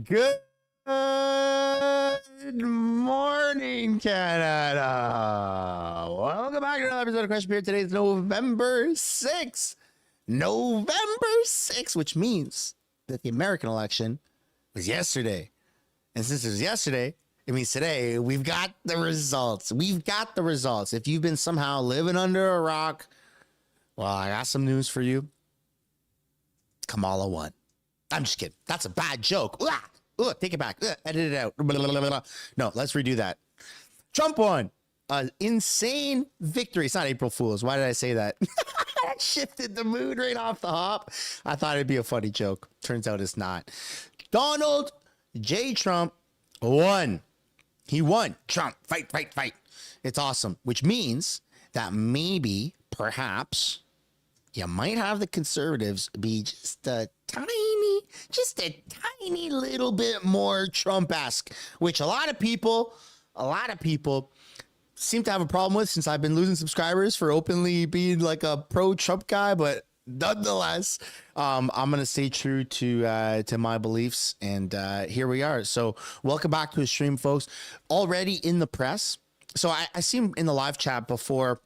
Good morning, Canada. Welcome back to another episode of Question Period. Today is November 6th. November 6th, which means that the American election was yesterday. And since it was yesterday, it means today we've got the results. We've got the results. If you've been somehow living under a rock, well, I got some news for you. Kamala won. I'm just kidding. That's a bad joke. Take it back. Edit it out. No, let's redo that. Trump won. Insane victory. It's not April Fool's. Why did I say that? That shifted the mood right off the hop. I thought it'd be a funny joke. Turns out it's not. Donald J. Trump won. He won. Trump. Fight, fight, fight. It's awesome. Which means that maybe, perhaps, you might have the conservatives be just a tiny little bit more Trump-esque, which a lot of people seem to have a problem with since I've been losing subscribers for openly being like a pro-Trump guy. But nonetheless, I'm going to stay true to my beliefs. And here we are. So welcome back to the stream, folks. Already in the press. So I seen in the live chat before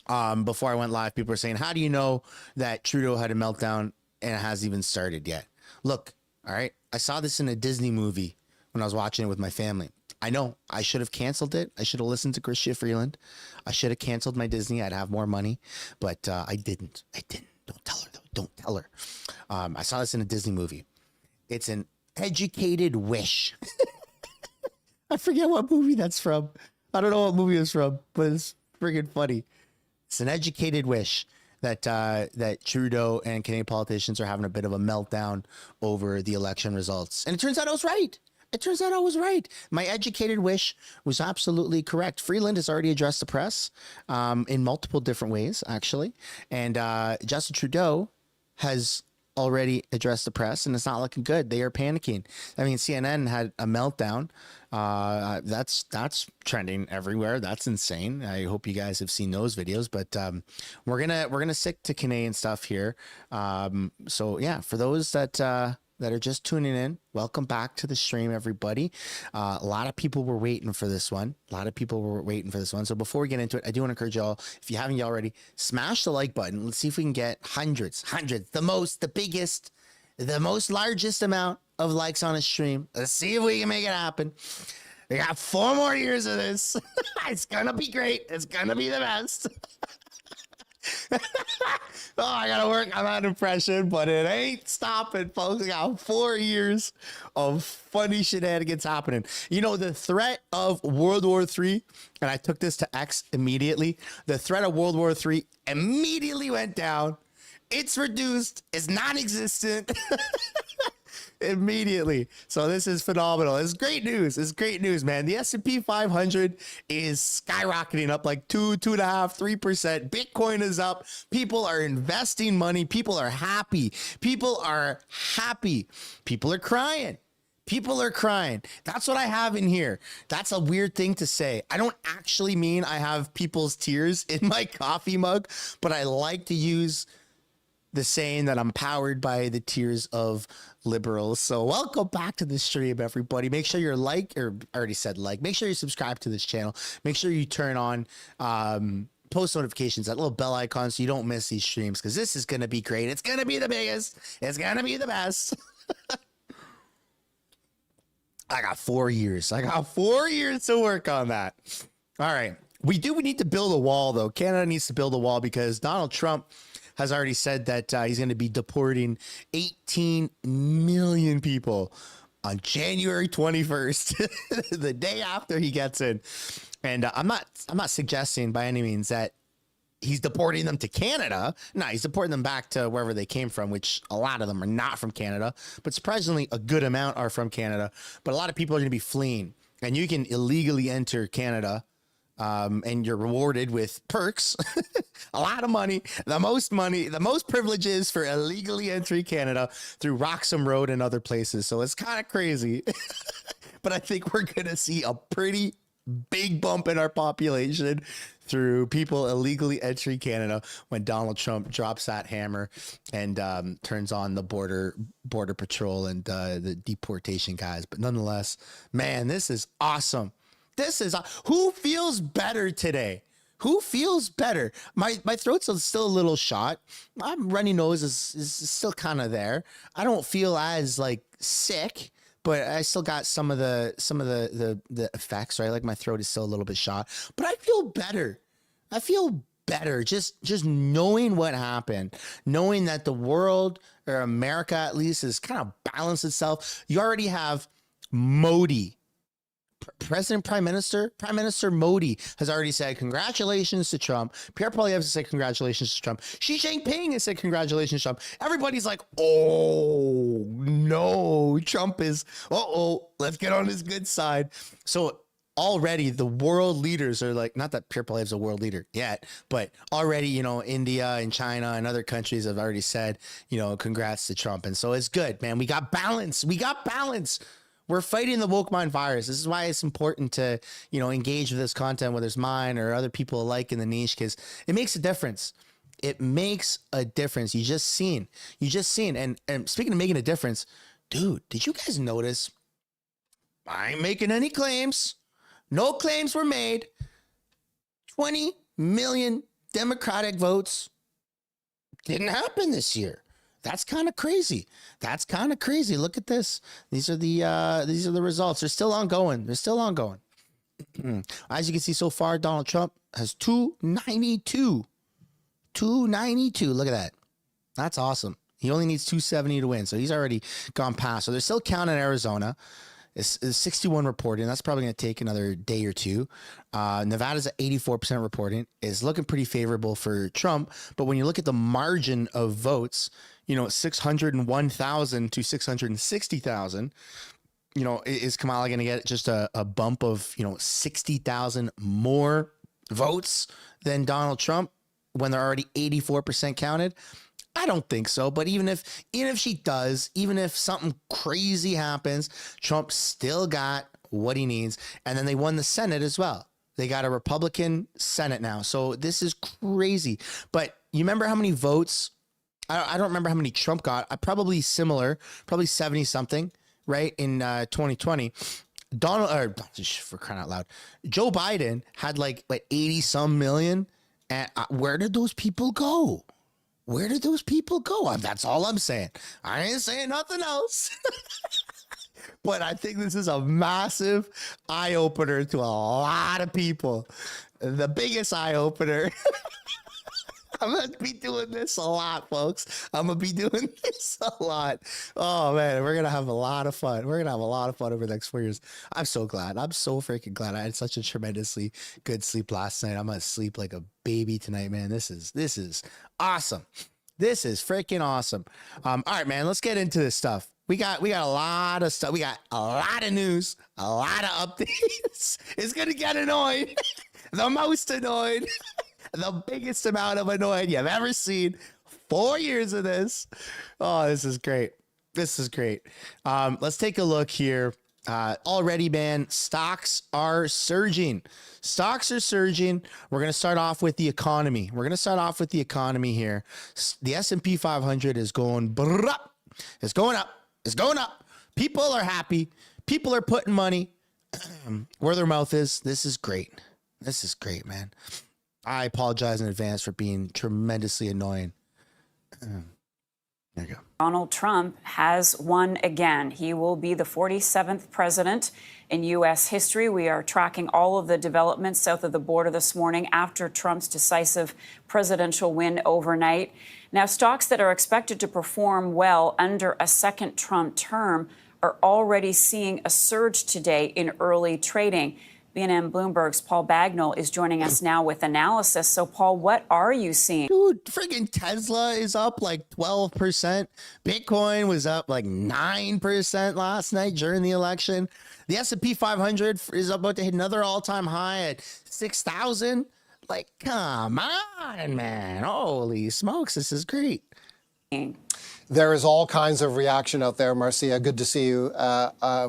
I went live, people were saying, how do you know that Trudeau had a meltdown and it hasn't even started yet? Look, all right, I saw this in a Disney movie when I was watching it with my family. I know I should have canceled it. I should have listened to Freeland. I should have canceled my Disney. I'd have more money, but I didn't. Don't tell her, though. Don't tell her. I saw this in a Disney movie. It's an educated wish. I forget what movie that's from. I don't know what movie it's from, but it's friggin' funny. It's an educated wish that that Trudeau and Canadian politicians are having a bit of a meltdown over the election results. And it turns out I was right. My educated wish was absolutely correct. Freeland has already addressed the press in multiple different ways, actually. And Justin Trudeau has already addressed the press, and it's not looking good. They are panicking. I mean, CNN had a meltdown. That's trending everywhere. That's insane. I hope you guys have seen those videos, but we're gonna stick to Canadian stuff here. So yeah, for those that are just tuning in, welcome back to the stream, everybody. A lot of people were waiting for this one. So before we get into it, I do want to encourage y'all, if you haven't yet already, smash the like button. Let's see if we can get hundreds, the most largest amount of likes on a stream. Let's see if we can make it happen. We got 4 more years of this. It's gonna be great. It's gonna be the best. Oh, I gotta work on that impression, but it ain't stopping, folks. I got 4 years of funny shenanigans happening. You know, the threat of World War III, and I took this to X immediately. The threat of World War III immediately went down. It's reduced. It's non-existent. Immediately. So this is phenomenal. It's great news. Man. The S&P 500 is skyrocketing up like 2.5%, 3%. Bitcoin is up. People are investing money. People are happy. People are crying. That's what I have in here. That's a weird thing to say. I don't actually mean I have people's tears in my coffee mug, but I like to use the saying that I'm powered by the tears of liberals. So welcome back to the stream, everybody. Make sure you're make sure you subscribe to this channel. Make sure you turn on post notifications, that little bell icon, so you don't miss these streams, because this is going to be great. It's going to be the biggest. It's going to be the best. I got 4 years. To work on that. All right. We need to build a wall, though. Canada needs to build a wall because Donald Trump has already said that he's going to be deporting 18 million people on January 21st, the day after he gets in. And I'm not suggesting by any means that he's deporting them to Canada. No, he's deporting them back to wherever they came from, which a lot of them are not from Canada, but surprisingly a good amount are from Canada. But a lot of people are going to be fleeing, and you can illegally enter Canada. And you're rewarded with perks, a lot of money, the most privileges for illegally entering Canada through Roxham Road and other places. So it's kind of crazy, but I think we're going to see a pretty big bump in our population through people illegally entering Canada when Donald Trump drops that hammer and turns on the border patrol and the deportation guys. But nonetheless, man, this is awesome. Who feels better today? Who feels better? My throat's still a little shot. My runny nose is still kind of there. I don't feel as like sick, but I still got some of the effects, right? Like my throat is still a little bit shot, but I feel better. I feel better just knowing what happened, knowing that the world, or America at least, is kind of balanced itself. You already have Modi. Prime Minister Modi has already said congratulations to Trump. Pierre Poilievre has said congratulations to Trump. Xi Jinping has said congratulations to Trump. Everybody's like, oh no, Trump is, let's get on his good side. So already the world leaders are like, not that Pierre Poilievre's a world leader yet, but already, you know, India and China and other countries have already said, you know, congrats to Trump. And so it's good, man. We got balance. We're fighting the woke mind virus. This is why it's important to, you know, engage with this content, whether it's mine or other people alike in the niche, because it makes a difference. It makes a difference. You just seen. And speaking of making a difference, dude, did you guys notice? I ain't making any claims. No claims were made. 20 million Democratic votes didn't happen this year. That's kind of crazy. Look at this. These are the results. They're still ongoing. As you can see so far, Donald Trump has 292. 292. Look at that. That's awesome. He only needs 270 to win. So he's already gone past. So they're still counting Arizona. It's 61 reporting. That's probably going to take another day or two. Nevada's at 84% reporting. Is looking pretty favorable for Trump. But when you look at the margin of votes, you know, 601,000 to 660,000, you know, is Kamala going to get just a bump of, you know, 60,000 more votes than Donald Trump when they're already 84% counted? I don't think so. But even if she does, even if something crazy happens, Trump still got what he needs. And then they won the Senate as well. They got a Republican Senate now. So this is crazy. But you remember how many votes? I don't remember how many Trump got. Probably similar, probably 70 something, right? In 2020. For crying out loud, Joe Biden had like 80 some million. And where did those people go? That's all I'm saying. I ain't saying nothing else. But I think this is a massive eye opener to a lot of people. The biggest eye opener. I'm going to be doing this a lot, folks. Oh, man, we're going to have a lot of fun. Over the next 4 years. I'm so glad. I'm so freaking glad. I had such a tremendously good sleep last night. I'm going to sleep like a baby tonight, man. This is awesome. This is freaking awesome. All right, man, let's get into this stuff. We got a lot of stuff. We got a lot of news, a lot of updates. It's going to get annoying. The most annoyed. The biggest amount of annoyed you've ever seen. 4 years of this. Oh, this is great. Let's take a look here. Already, man, stocks are surging. We're going to start off with the economy. Here. The S&P 500 is going up. It's going up. People are happy. People are putting money where their mouth is. This is great, man. I apologize in advance for being tremendously annoying. There you go. Donald Trump has won again. He will be the 47th president in U.S. history. We are tracking all of the developments south of the border this morning after Trump's decisive presidential win overnight. Now, stocks that are expected to perform well under a second Trump term are already seeing a surge today in early trading. BNN Bloomberg's Paul Bagnall is joining us now with analysis. So, Paul, what are you seeing? Dude, friggin' Tesla is up like 12%. Bitcoin was up like 9% last night during the election. The S&P 500 is about to hit another all-time high at 6,000. Like, come on, man. Holy smokes, this is great. There is all kinds of reaction out there, Marcia. Good to see you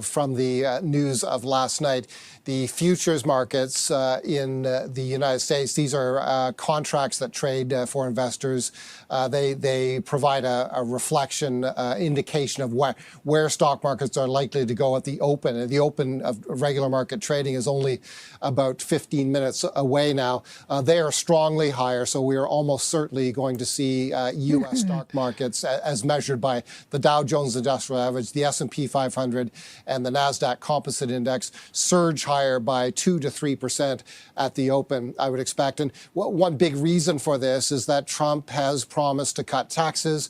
from the news of last night. The futures markets in the United States, these are contracts that trade for investors. They provide a reflection, indication of where stock markets are likely to go at the open. And the open of regular market trading is only about 15 minutes away now. They are strongly higher, so we are almost certainly going to see U.S. stock markets as measured by the Dow Jones Industrial Average, the S&P 500, and the NASDAQ Composite Index surge higher by 2 to 3% at the open, I would expect. And one big reason for this is that Trump has promised to cut taxes.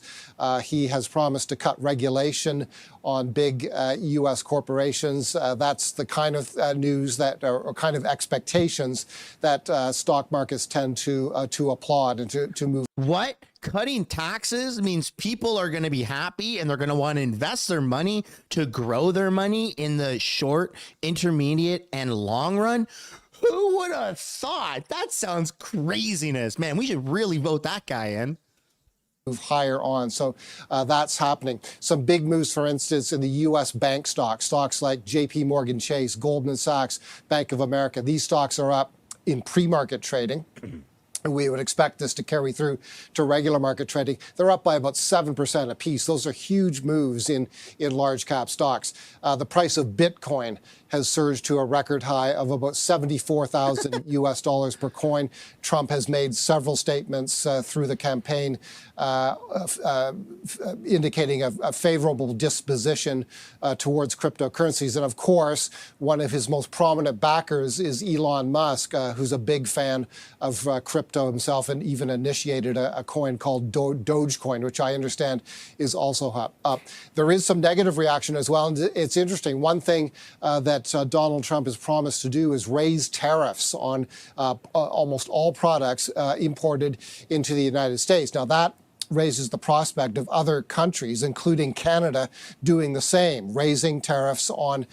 He has promised to cut regulation on big U.S. corporations. That's the kind of news that, or kind of expectations that stock markets tend to applaud and to move. What? Cutting taxes means people are going to be happy and they're going to want to invest their money to grow their money in the short, intermediate, and long run. Who would have thought? That sounds craziness, man. We should really vote that guy in. Move higher on. So that's happening. Some big moves, for instance, in the U.S. bank stocks like JP Morgan Chase, Goldman Sachs, Bank of America. These stocks are up in pre-market trading. We would expect this to carry through to regular market trading. They're up by about 7% apiece. Those are huge moves in large cap stocks. The price of Bitcoin has surged to a record high of about 74,000 US dollars per coin. Trump has made several statements through the campaign indicating a favorable disposition towards cryptocurrencies. And of course, one of his most prominent backers is Elon Musk, who's a big fan of crypto himself and even initiated a coin called Dogecoin, which I understand is also up. There is some negative reaction as well. And it's interesting. One thing that Donald Trump has promised to do is raise tariffs on almost all products imported into the United States. Now, that raises the prospect of other countries, including Canada, doing the same, raising tariffs on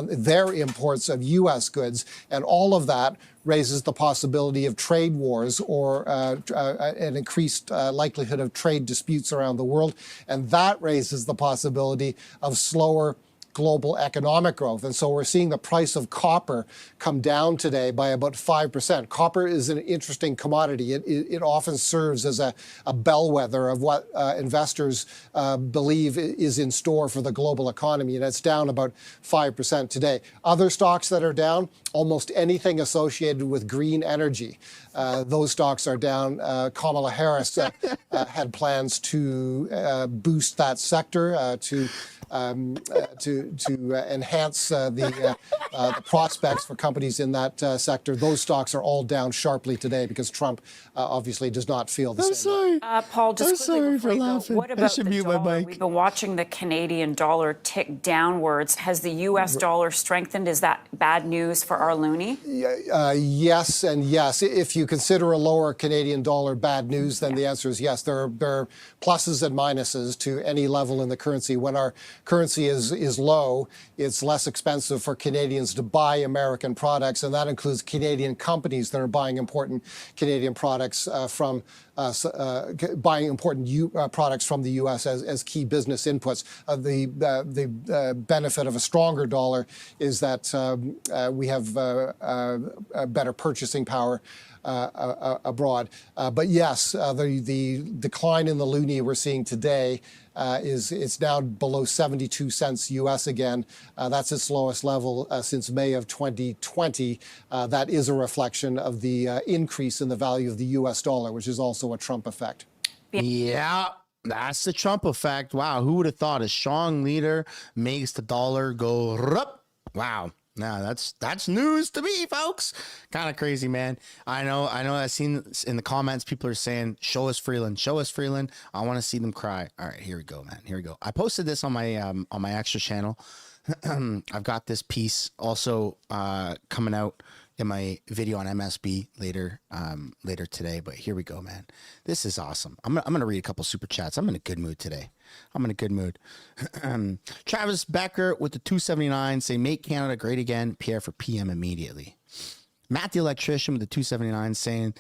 their imports of U.S. goods. And all of that raises the possibility of trade wars or an increased likelihood of trade disputes around the world. And that raises the possibility of slower global economic growth. And so we're seeing the price of copper come down today by about 5%. Copper is an interesting commodity. It often serves as a bellwether of what investors believe is in store for the global economy. And it's down about 5% today. Other stocks that are down, almost anything associated with green energy. Those stocks are down. Kamala Harris had plans to boost that sector to enhance the prospects for companies in that sector. Those stocks are all down sharply today because Trump obviously does not feel the same. Paul, just quickly before you go, what about the mute my dollar? mic. We've been watching the Canadian dollar tick downwards. Has the U.S. dollar strengthened? Is that bad news for our loonie? Yes and yes. If you consider a lower Canadian dollar bad news, then the answer is yes. There are pluses and minuses to any level in the currency. When our currency is low, it's less expensive for Canadians to buy American products, and that includes Canadian companies that are buying important Canadian products from buying important products from the U.S. as key business inputs. The benefit of a stronger dollar is that we have better purchasing power abroad. But yes, the decline in the loonie we're seeing today it's now below 72 cents US again. That's its lowest level since May of 2020. That is a reflection of the increase in the value of the US dollar, which is also a Trump effect. Yeah, that's the Trump effect. Wow, who would have thought a strong leader makes the dollar go up? Wow. No, that's news to me, folks. Kind of crazy, man. I know. I've seen in the comments people are saying, "Show us Freeland, show us Freeland." I want to see them cry. All right, here we go, man. Here we go. I posted this on my extra channel. I've got this piece also coming out in my video on MSB later today. But here we go, man. This is awesome. I'm gonna read a couple super chats. I'm in a good mood today. I'm in a good mood. Travis Becker with the 279 say, "Make Canada great again. Pierre for PM immediately." Matt the electrician with the 279 saying,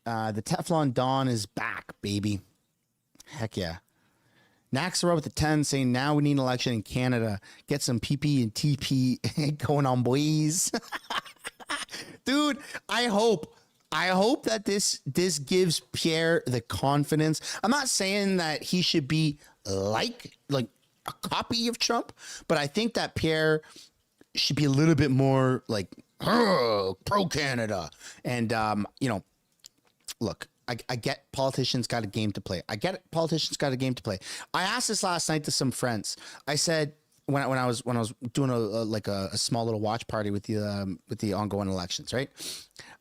"The Teflon Dawn is back, baby." Heck yeah. Naxara with the 10 saying now we need an election in Canada. Get some PP and TP going on, boys. Dude, I hope that this gives Pierre the confidence. I'm not saying that he should be like a copy of Trump, but I think that Pierre should be a little bit more like pro Canada. And look, I get politicians got a game to play. I asked this last night to some friends. I said when I was doing a small little watch party with the ongoing elections, right?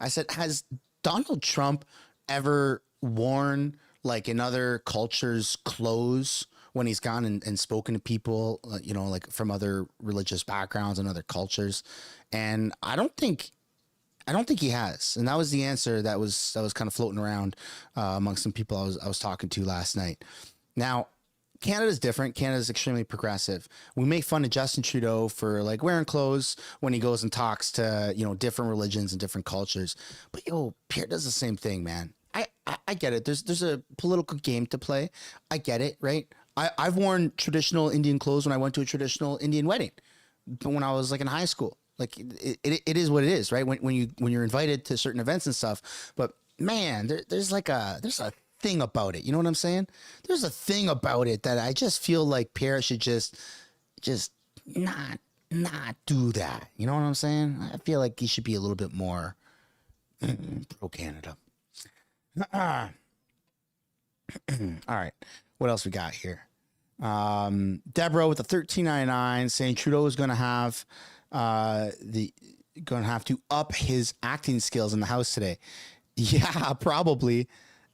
I said, has Donald Trump ever worn like in other cultures clothes when he's gone and spoken to people, like from other religious backgrounds and other cultures? And I don't think he has. And that was the answer that was kind of floating around amongst some people I was talking to last night. Now, Canada's different. Canada's extremely progressive. We make fun of Justin Trudeau for like wearing clothes when he goes and talks to, different religions and different cultures. But Pierre does the same thing, man. I get it. There's a political game to play. I get it, right? I've worn traditional Indian clothes when I went to a traditional Indian wedding, but when I was like in high school. Like it is what it is, right? When you're invited to certain events and stuff. But man, there's a thing about it. You know what I'm saying? There's a thing about it that I just feel like Pierre should just not do that. You know what I'm saying? I feel like he should be a little bit more pro Canada. All right, what else we got here? Deborah with the 1399 saying Trudeau is going to have to up his acting skills in the House today. Yeah, probably.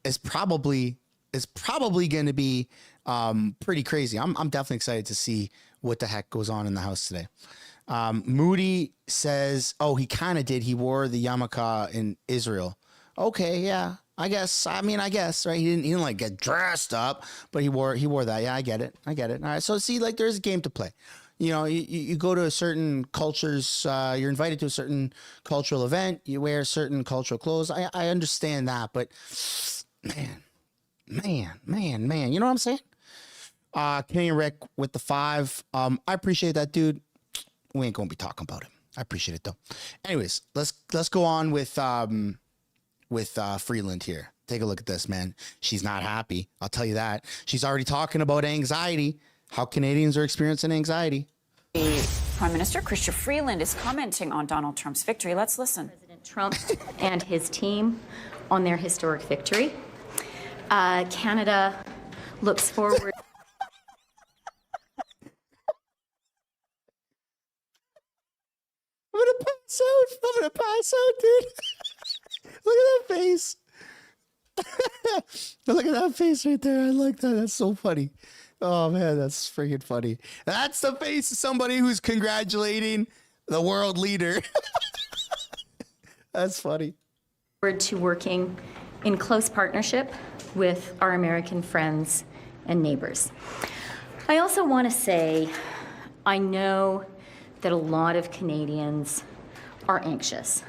It's probably going to be pretty crazy. I'm definitely excited to see what the heck goes on in the House today. Moody says, oh, he kind of did. He wore the yarmulke in Israel. Okay, yeah, I guess, right? He didn't like get dressed up, but he wore that. Yeah, I get it. All right. So see, like there's a game to play. You go to a certain cultures, you're invited to a certain cultural event, you wear certain cultural clothes. I understand that, but man, you know what I'm saying? Canadian Rick with the 5. I appreciate that, dude. We ain't gonna be talking about him. I appreciate it though. Anyways, let's go on with Freeland here. Take a look at this, man. She's not happy. I'll tell you that. She's already talking about anxiety. How Canadians are experiencing anxiety. The Prime Minister, Chrystia Freeland, is commenting on Donald Trump's victory. Let's listen. President Trump and his team on their historic victory. Canada looks forward. I'm gonna pass out, dude. Look at that face. Look at that face right there. I like that. That's so funny. Oh man, that's freaking funny. That's the face of somebody who's congratulating the world leader. That's funny. Forward to working in close partnership with our American friends and neighbors. I also want to say, I know that a lot of Canadians are anxious.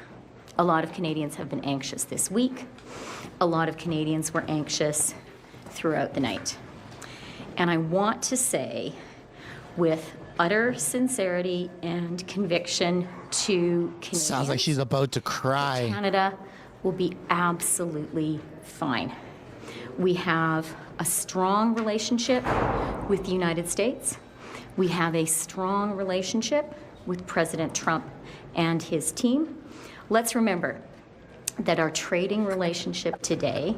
A lot of Canadians have been anxious this week. A lot of Canadians were anxious throughout the night. And I want to say, with utter sincerity and conviction to Canadians, sounds like she's about to cry. Canada will be absolutely fine. We have a strong relationship with the United States. We have a strong relationship with President Trump and his team. Let's remember that our trading relationship today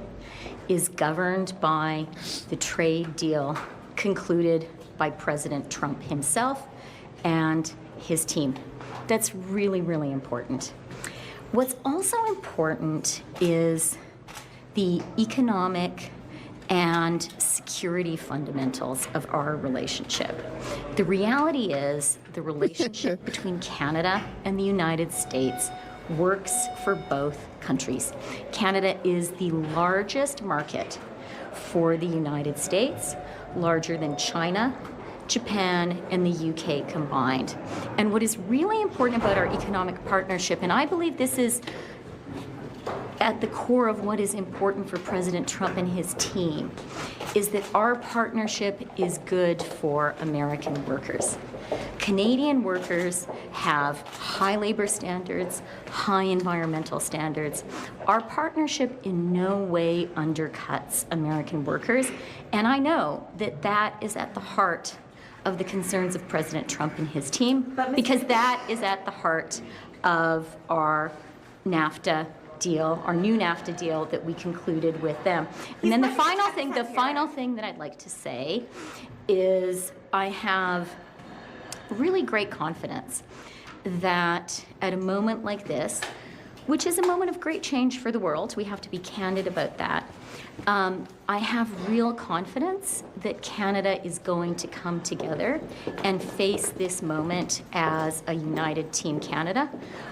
is governed by the trade deal concluded by President Trump himself and his team. That's really, really important. What's also important is the economic and security fundamentals of our relationship. The reality is the relationship between Canada and the United States works for both countries. Canada is the largest market for the United States, larger than China, Japan, and the UK combined. And what is really important about our economic partnership, and I believe this is at the core of what is important for President Trump and his team is that our partnership is good for American workers. Canadian workers have high labor standards, high environmental standards. Our partnership in no way undercuts American workers, and I know that that is at the heart of the concerns of President Trump and his team, because that is at the heart of our NAFTA deal, our new NAFTA deal that we concluded with them. And then the final thing that I'd like to say is I have really great confidence that at a moment like this, which is a moment of great change for the world, we have to be candid about that, I have real confidence that Canada is going to come together and face this moment as a united Team Canada.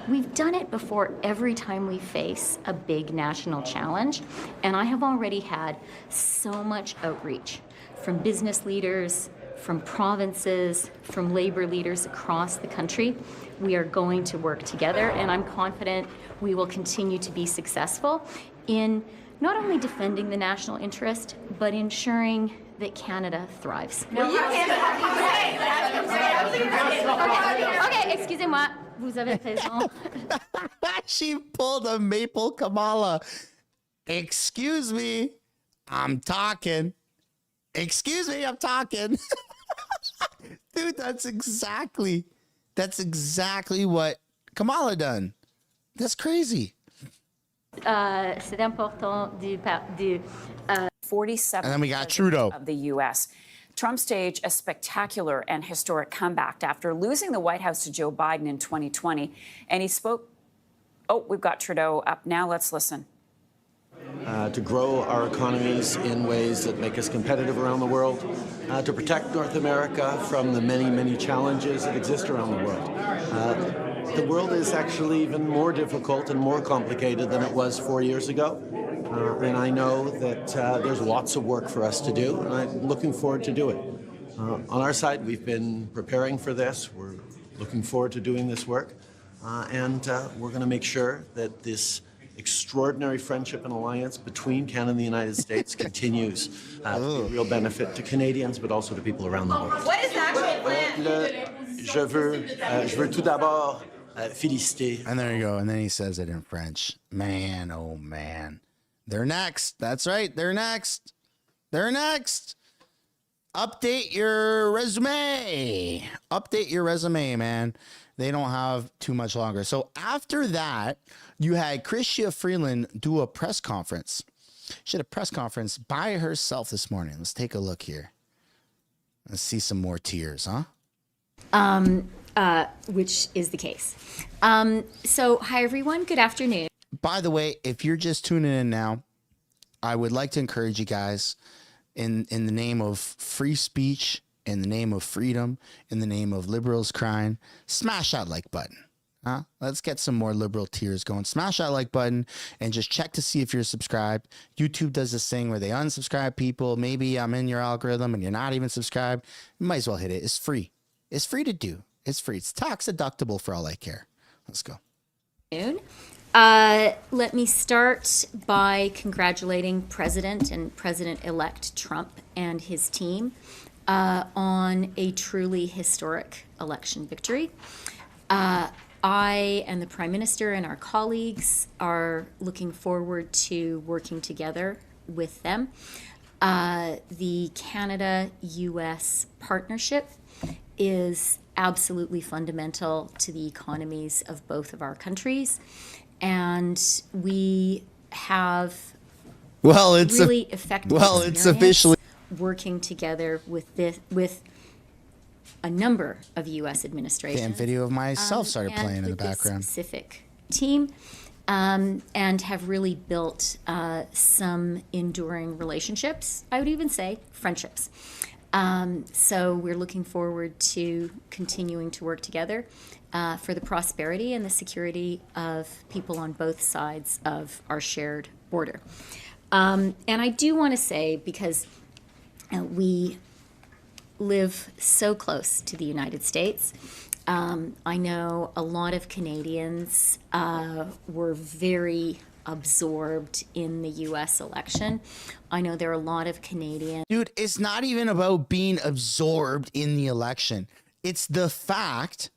We've done it before every time we face a big national challenge, and I have already had so much outreach from business leaders, from provinces, from labor leaders across the country. We are going to work together, and I'm confident we will continue to be successful in not only defending the national interest, but ensuring that Canada thrives. Okay, excusez-moi, vous avez raison. She pulled a Maple Kamala. Excuse me, I'm talking. Excuse me, I'm talking. Dude, that's exactly what Kamala done. That's crazy. C'est important du 47th And then we got president Trudeau. of the U.S. Trump staged a spectacular and historic comeback after losing the White House to Joe Biden in 2020. And he spoke. Oh, we've got Trudeau up now. Let's listen. To grow our economies in ways that make us competitive around the world, to protect North America from the many, many challenges that exist around the world. The world is actually even more difficult and more complicated than it was 4 years ago. And I know that there's lots of work for us to do, and I'm looking forward to do it. On our side, we've been preparing for this. We're looking forward to doing this work. And we're going to make sure that this extraordinary friendship and alliance between Canada and the United States continues to be a real benefit to Canadians, but also to people around the world. What is the actual plan? Je veux tout d'abord féliciter. And there you go. And then he says it in French. Man, oh man. They're next. That's right. They're next. They're next. Update your resume. Update your resume, man. They don't have too much longer. So after that, you had Chrystia Freeland do a press conference. She had a press conference by herself this morning. Let's take a look here. Let's see some more tears, huh? which is the case. So hi, everyone. Good afternoon. By the way, if you're just tuning in now, I would like to encourage you guys in the name of free speech, in the name of freedom, in the name of liberals crying, smash that like button. Huh? Let's get some more liberal tears going. Smash that like button and just check to see if you're subscribed. YouTube does this thing where they unsubscribe people. Maybe I'm in your algorithm and you're not even subscribed. You might as well hit it. It's free. It's free to do. It's free. It's tax deductible for all I care. Let's go. Let me start by congratulating President and President-elect Trump and his team on a truly historic election victory. I and the Prime Minister and our colleagues are looking forward to working together with them. The Canada-U.S. partnership is absolutely fundamental to the economies of both of our countries. And we have really effective it's officially working together with a number of U.S. administrations. Damn video of myself started playing in the background. Specific team, and have really built some enduring relationships. I would even say friendships. So we're looking forward to continuing to work together for the prosperity and the security of people on both sides of our shared border. And I do want to say, because we live so close to the United States, I know a lot of Canadians were very absorbed in the US election. I know there are a lot of Canadians. Dude, it's not even about being absorbed in the election. It's the fact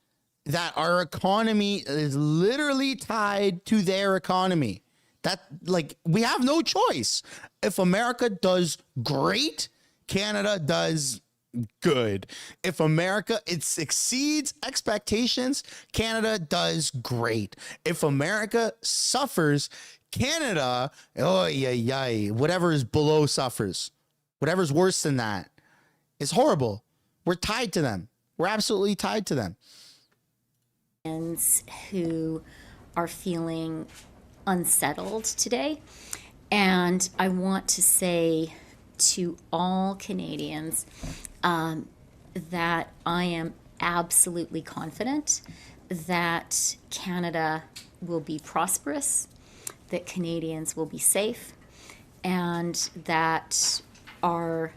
that our economy is literally tied to their economy. That, like, we have no choice. If America does great, Canada does good. If America, it exceeds expectations, Canada does great. If America suffers, Canada, oh yeah, whatever is below suffers. Whatever's worse than that is horrible. We're tied to them. We're absolutely tied to them. Who are feeling unsettled today. And I want to say to all Canadians that I am absolutely confident that Canada will be prosperous, that Canadians will be safe, and that our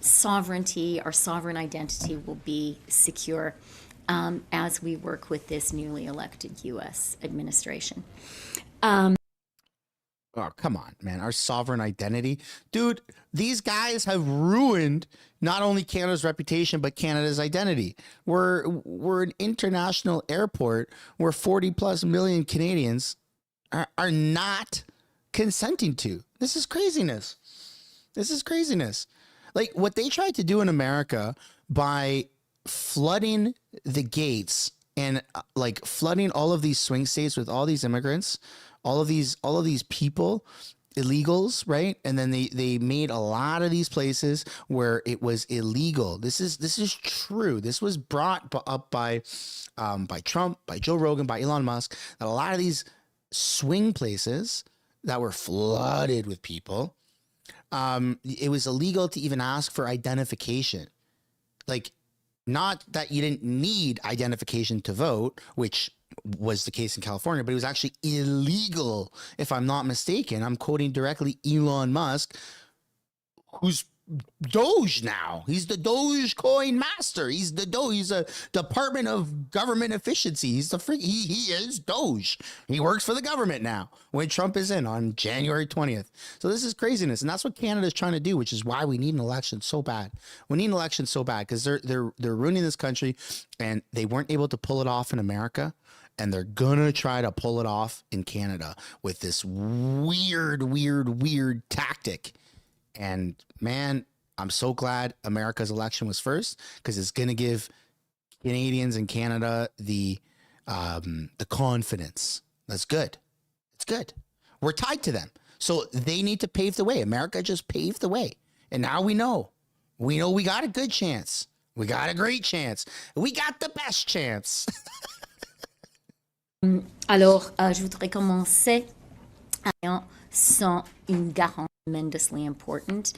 sovereignty, our sovereign identity will be secure as we work with this newly elected U.S. administration. Oh, come on, man. Our sovereign identity. Dude, these guys have ruined not only Canada's reputation, but Canada's identity. We're an international airport where 40 plus million Canadians are not consenting to. This is craziness. This is craziness. Like what they tried to do in America by flooding the gates and like flooding all of these swing states with all these immigrants, all of these people, illegals, right? And then they made a lot of these places where it was illegal. This is true. This was brought up by Trump, by Joe Rogan, by Elon Musk, that a lot of these swing places that were flooded with people, it was illegal to even ask for identification. Like, not that you didn't need identification to vote, which was the case in California, but it was actually illegal, if I'm not mistaken. I'm quoting directly Elon Musk, who's Doge now. He's the Dogecoin master. He's a Department of Government Efficiency. He's he is Doge. He works for the government now when Trump is in on January 20th. So this is craziness. And that's what Canada is trying to do, which is why we need an election so bad. We need an election so bad because they're ruining this country, and they weren't able to pull it off in America. And they're gonna try to pull it off in Canada with this weird tactic. And man, I'm so glad America's election was first, because it's going to give Canadians and Canada the confidence. That's good. It's good. We're tied to them. So they need to pave the way. America just paved the way. And now we know. We know we got a good chance. We got a great chance. We got the best chance. Alors, je voudrais commencer sans une garantie. Tremendously important,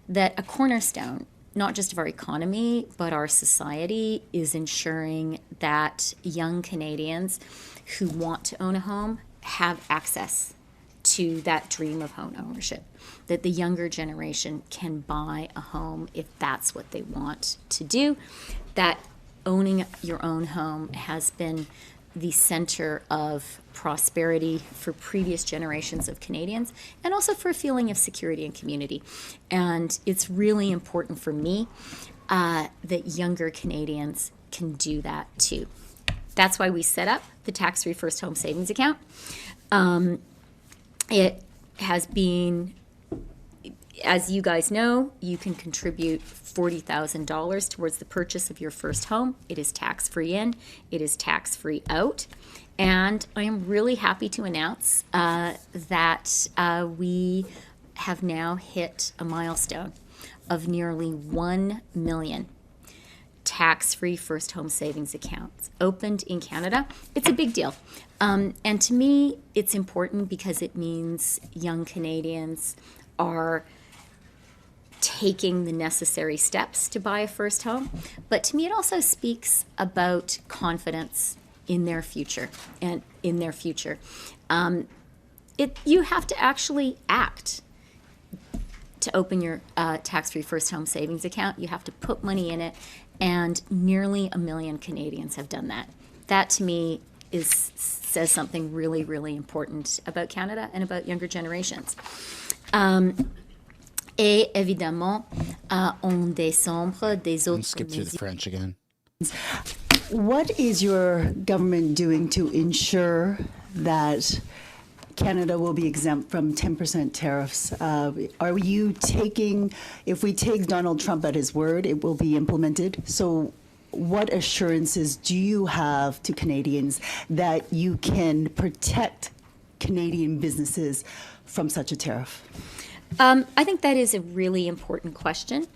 that a cornerstone, not just of our economy, but our society, is ensuring that young Canadians who want to own a home have access to that dream of home ownership, that the younger generation can buy a home if that's what they want to do, that owning your own home has been the center of prosperity for previous generations of Canadians, and also for a feeling of security and community. And it's really important for me that younger Canadians can do that too. That's why we set up the tax-free first home savings account. It has been, as you guys know, you can contribute $40,000 towards the purchase of your first home. It is tax-free in, it is tax-free out. And I am really happy to announce that we have now hit a milestone of nearly 1 million tax-free first home savings accounts opened in Canada. It's a big deal. And to me, it's important because it means young Canadians are taking the necessary steps to buy a first home. But to me, it also speaks about confidence in their future and in their future. You have to actually act to open your tax-free first home savings account. You have to put money in it, and nearly 1 million Canadians have done that. That to me says something really, really important about Canada and about younger generations. Et évidemment, en décembre, des autres Skip through the French again. What is your government doing to ensure that Canada will be exempt from 10% tariffs? Are you taking, if we take Donald Trump at his word, it will be implemented? So what assurances do you have to Canadians that you can protect Canadian businesses from such a tariff? I think that is a really important question.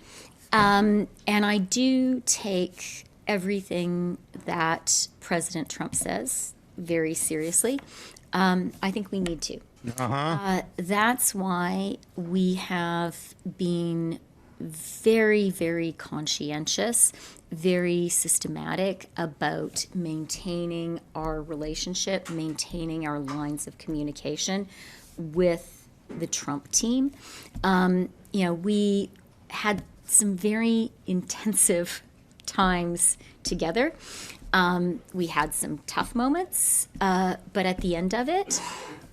And I do take everything that President Trump says very seriously. I think we need to. That's why we have been very, very conscientious, very systematic about maintaining our relationship, maintaining our lines of communication with the Trump team. We had some very intensive times together. We had some tough moments, but at the end of it,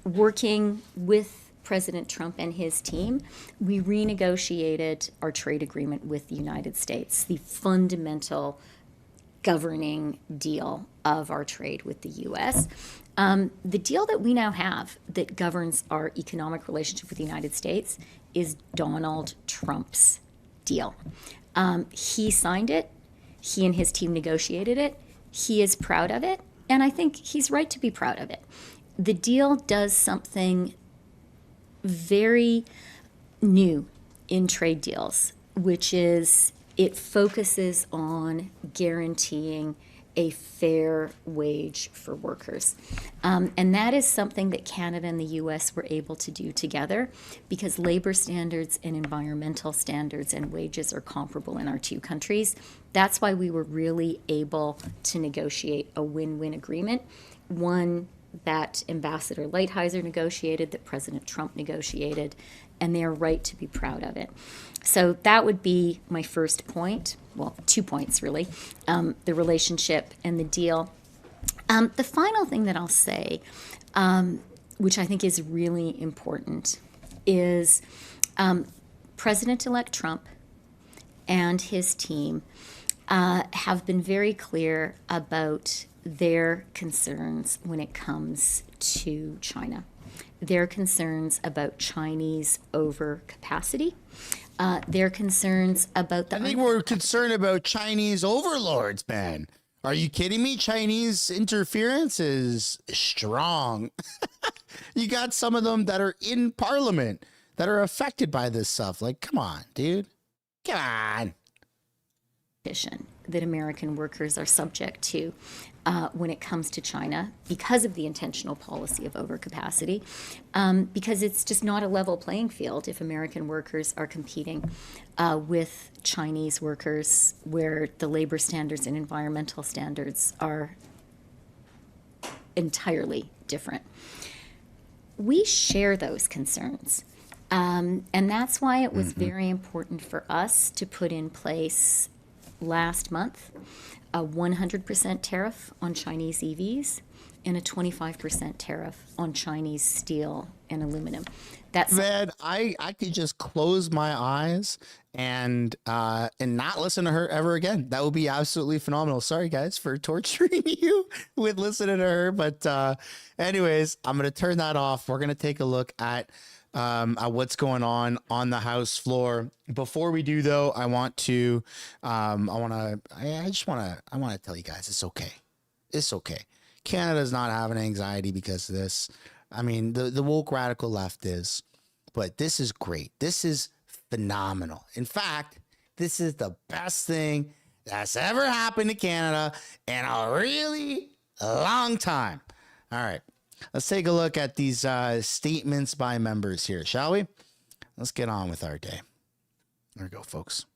working with President Trump and his team, we renegotiated our trade agreement with the United States, the fundamental governing deal of our trade with the U.S. The deal that we now have that governs our economic relationship with the United States is Donald Trump's deal. He signed it. He and his team negotiated it. He is proud of it, and I think he's right to be proud of it. The deal does something very new in trade deals, which is it focuses on guaranteeing a fair wage for workers. And that is something that Canada and the U.S. were able to do together because labor standards and environmental standards and wages are comparable in our two countries. That's why we were really able to negotiate a win-win agreement, one that Ambassador Lighthizer negotiated, that President Trump negotiated, and they are right to be proud of it. So that would be my first point. Well, 2 points, really. The relationship and the deal. The final thing that I'll say, which I think is really important, is President-elect Trump and his team have been very clear about their concerns when it comes to China. Their concerns about Chinese overcapacity. Their concerns about the... I think we're concerned about Chinese overlords, man. Are you kidding me? Chinese interference is strong. You got some of them that are in parliament that are affected by this stuff. Like, come on, dude. Come on. That American workers are subject to when it comes to China because of the intentional policy of overcapacity, because it's just not a level playing field if American workers are competing with Chinese workers where the labor standards and environmental standards are entirely different. We share those concerns. And that's why it was very important for us to put in place last month a 100% tariff on Chinese EVs and a 25% tariff on Chinese steel and aluminum. That's man, I could just close my eyes and not listen to her ever again. That would be absolutely phenomenal. Sorry guys for torturing you with listening to her, but anyways, I'm gonna turn that off. We're gonna take a look at what's going on the House floor. Before we do, though, I want to tell you guys it's okay. It's okay. Canada's not having anxiety because of this. I mean, the woke radical left is, but this is great. This is phenomenal. In fact, this is the best thing that's ever happened to Canada in a really long time. All right. Let's take a look at these statements by members here, shall we? Let's get on with our day. There we go, folks.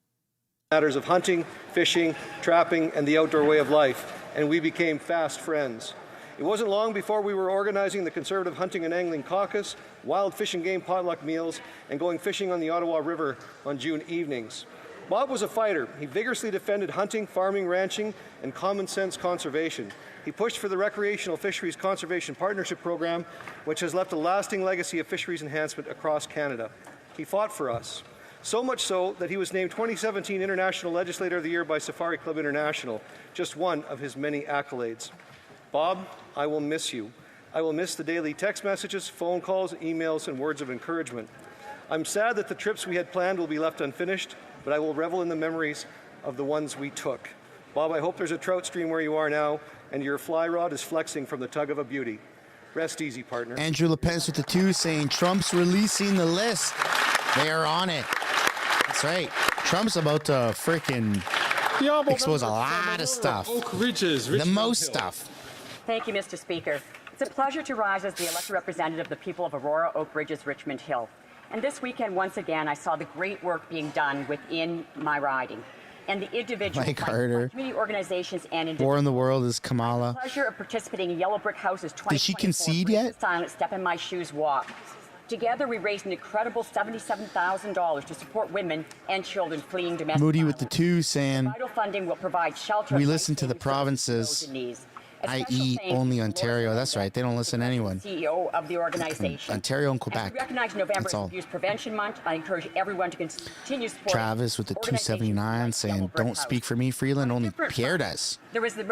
Matters of hunting, fishing, trapping, and the outdoor way of life, and we became fast friends. It wasn't long before we were organizing the Conservative Hunting and Angling Caucus, wild fish and game potluck meals, and going fishing on the Ottawa River on June evenings. Bob was a fighter. He vigorously defended hunting, farming, ranching, and common sense conservation. He pushed for the Recreational Fisheries Conservation Partnership Program, which has left a lasting legacy of fisheries enhancement across Canada. He fought for us. So much so that he was named 2017 International Legislator of the Year by Safari Club International, just one of his many accolades. Bob, I will miss you. I will miss the daily text messages, phone calls, emails, and words of encouragement. I'm sad that the trips we had planned will be left unfinished, but I will revel in the memories of the ones we took. Bob, I hope there's a trout stream where you are now, and your fly rod is flexing from the tug of a beauty. Rest easy, partner. Andrew LePence with the 2 saying Trump's releasing the list. They are on it. That's right. Trump's about to freaking expose a lot of stuff. The most stuff. Thank you, Mr. Speaker. It's a pleasure to rise as the elected representative of the people of Aurora, Oak Ridges, Richmond Hill. And this weekend, once again, I saw the great work being done within my riding. And the individual Mike Harder. community organizations and individuals. War in the World is Kamala. The pleasure of participating in Yellow Brick House's 2024 Did she concede yet? Silent Step in My Shoes walk. Together, we raised an incredible $77,000 to support women and children fleeing domestic Moody with violence. the 2 saying Vital funding will provide shelter. we and listen to the life-saving services provinces, to those in need. A special i.e. thank you only to Ontario. Laura That's right. They don't listen to anyone. CEO of the organization. Ontario and As Quebec. we recognize November That's as all. Abuse Prevention Month, I encourage everyone to continue supporting Travis with the organizations 279 like saying Yellow Brick don't House. speak for me, Freeland. Only Different Pierre front. does. There was the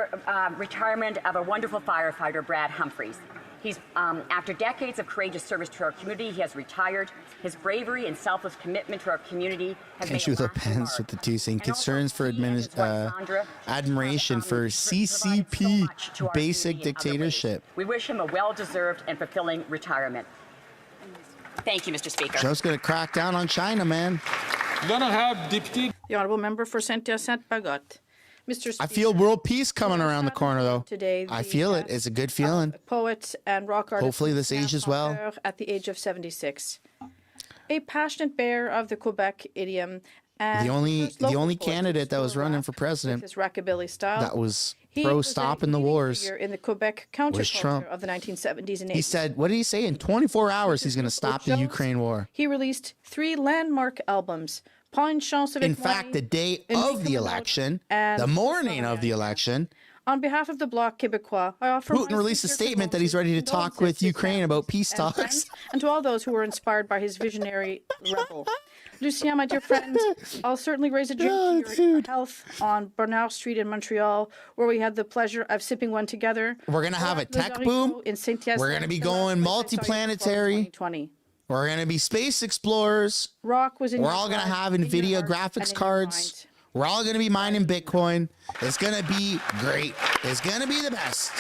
retirement of a wonderful firefighter, Brad Humphreys. He's, after decades of courageous service to our community, he has retired. His bravery and selfless commitment to our community has made Andrew a lasting LePence mark. with the 2 saying And also concerns for he and his wife, Sandra, admiration for provided so much CCP to our basic community in other ways. dictatorship. We wish him a well-deserved and fulfilling retirement. Thank you, Mr. Speaker. Joe's going to crack down on China, man. The honourable member for Saint-Hyacinthe-Bagotte. Mr. Speaker, I feel world peace coming around the corner, though. Today, I feel it. It's a good feeling. Poet and rock artist. Hopefully this ages well. At the age of 76. A passionate bearer of the Quebec idiom. And The only first local poet candidate that to was running rap for with president his rockabilly style. that was He pro was a stopping the leading wars. figure in the Quebec Trump. counterculture of the 1970s and 80s. He said, what did he say? In 24 hours, he's going to stop the Ukraine war. He released 3 landmark albums. Pas une chance avec In fact, moi, the day Une of the Vie election, and the morning of the Sonia. election, On behalf of the Bloc Québécois, I offer Putin my released a sincere statement that he's ready to talk condolences with to his Ukraine family about peace and talks. friends, and to all those who were inspired by his visionary rebel. Lucien, my dear friend, I'll certainly raise a drink to your health on Bernard Street in Montreal, where we had the pleasure of sipping one together. We're going to have a Les tech Originaux boom. in Saint-Hyacinthe, We're going to be the going last place I saw you before multiplanetary. 2020. We're going to be space explorers. Rock was in We're your all going to blood, have in your NVIDIA heart, graphics and in your cards. We're all going to be mining Bitcoin. It's going to be great. It's going to be the best.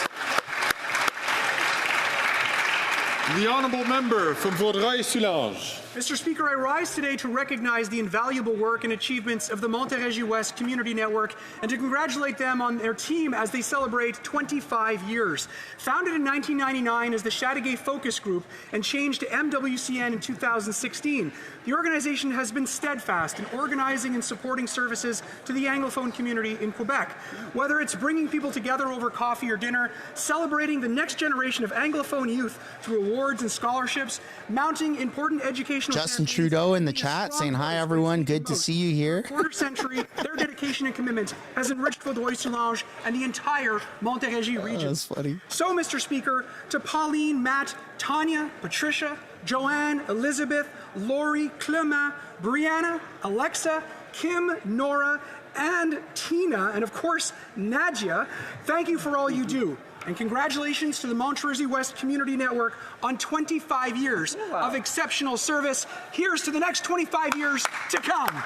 The honourable member from Vaudreuil-Soulanges. Mr. Speaker, I rise today to recognize the invaluable work and achievements of the Montérégie West Community Network and to congratulate them on their team as they celebrate 25 years. Founded in 1999 as the Chateauguay Focus Group and changed to MWCN in 2016, the organization has been steadfast in organizing and supporting services to the Anglophone community in Quebec. Whether it's bringing people together over coffee or dinner, celebrating the next generation of Anglophone youth through awards and scholarships, mounting important educational Justin campaigns, Trudeau in the leading a chat strong saying, hi, voice everyone. for Good to votes. see you here. For a quarter century, their dedication and commitment has enriched Vaudreuil-Soulanges and the entire Montérégie region. That's funny. So, Mr. Speaker, to Pauline, Matt, Tanya, Patricia, Joanne, Elizabeth, Lori, Clement, Brianna, Alexa, Kim, Nora, and Tina, and of course, Nadia, thank you for all you do. And congratulations to the Montérégie West Community Network on 25 years of exceptional service. Here's to the next 25 years to come.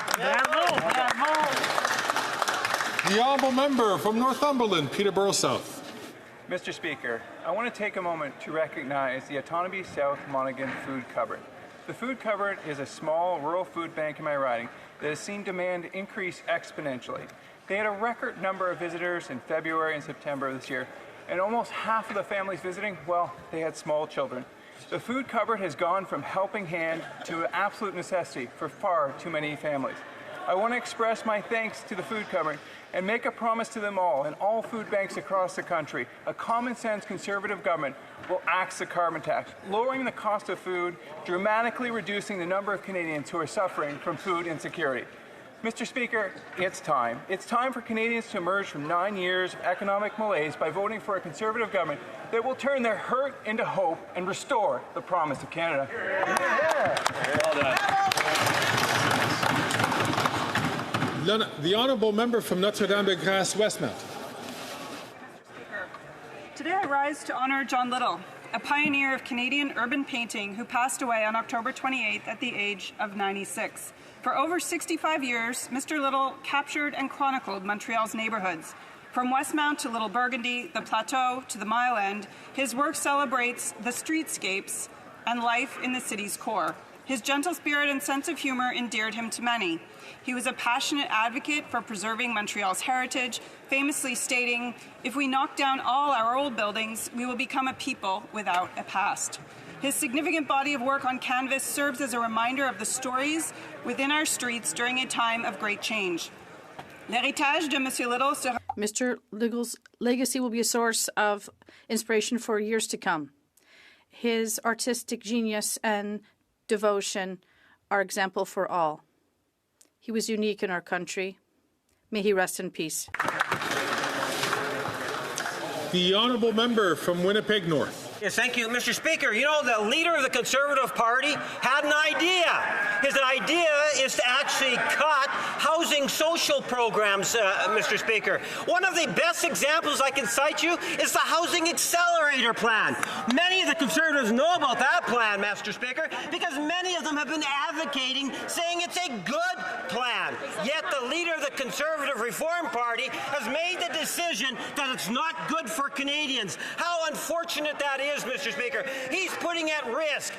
The honourable member from Northumberland, Peterborough South. Mr. Speaker, I want to take a moment to recognize the Autonomy South Monaghan Food Cupboard. The Food Cupboard is a small rural food bank in my riding that has seen demand increase exponentially. They had a record number of visitors in February and September of this year, and almost half of the families visiting, well, they had small children. The Food Cupboard has gone from helping hand to absolute necessity for far too many families. I want to express my thanks to the Food Cupboard and make a promise to them all and all food banks across the country. A common sense conservative government will axe the carbon tax, lowering the cost of food, dramatically reducing the number of Canadians who are suffering from food insecurity. Mr. Speaker, it's time. It's time for Canadians to emerge from 9 years of economic malaise by voting for a Conservative government that will turn their hurt into hope and restore the promise of Canada. Well done. The Honourable Member from Notre-Dame-de-Grâce, Westmount. Today I rise to honour John Little, a pioneer of Canadian urban painting who passed away on October 28th at the age of 96. For over 65 years, Mr. Little captured and chronicled Montreal's neighbourhoods. From Westmount to Little Burgundy, the Plateau to the Mile End, his work celebrates the streetscapes and life in the city's core. His gentle spirit and sense of humour endeared him to many. He was a passionate advocate for preserving Montreal's heritage, famously stating, "If we knock down all our old buildings, we will become a people without a past." His significant body of work on canvas serves as a reminder of the stories within our streets during a time of great change. L'héritage de Monsieur Little sera... Mr. Little's legacy will be a source of inspiration for years to come. His artistic genius and devotion are example for all. He was unique in our country. May he rest in peace. The Honourable Member from Winnipeg North. Yes, thank you, Mr. Speaker. You know, the leader of the Conservative Party had an idea. His idea is to actually cut housing social programs, Mr. Speaker. One of the best examples I can cite you is the Housing Accelerator Plan. Many of the Conservatives know about that plan, Mr. Speaker, because many of them have been advocating, saying it's a good plan. Yet the leader of the Conservative Reform Party has made the decision that it's not good for Canadians. How unfortunate that is, Mr. Speaker. He's putting at risk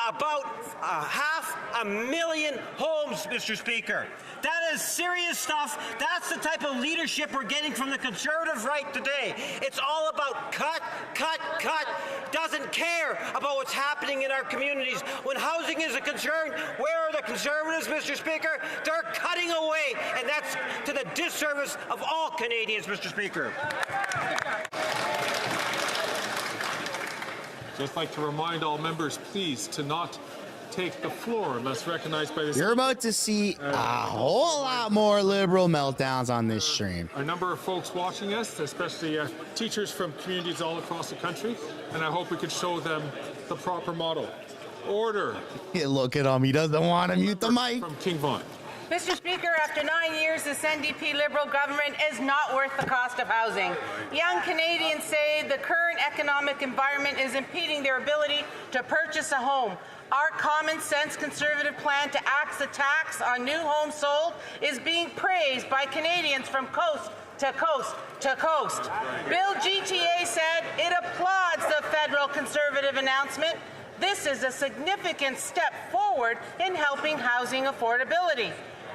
about 500,000 homes, Mr. Speaker. That is serious stuff. That's the type of leadership we're getting from the Conservative right today. It's all about cut, cut, cut. Doesn't care about what's happening in our communities. When housing is a concern, where are the Conservatives, Mr. Speaker? They're cutting away, and that's to the disservice of all Canadians, Mr. Speaker. Just like to remind all members, please, to not take the floor unless recognized by the... You're about to see a whole lot more liberal meltdowns on this stream. A number of folks watching us, especially teachers from communities all across the country, and I hope we could show them the proper model. Order. Look at him. He doesn't want to mute the mic. From King Vaughan. Mr. Speaker, after 9 years, this NDP Liberal government is not worth the cost of housing. Young Canadians say the current economic environment is impeding their ability to purchase a home. Our common sense Conservative plan to axe the tax on new homes sold is being praised by Canadians from coast to coast to coast. Bill GTA said it applauds the federal Conservative announcement. This is a significant step forward in helping housing affordability.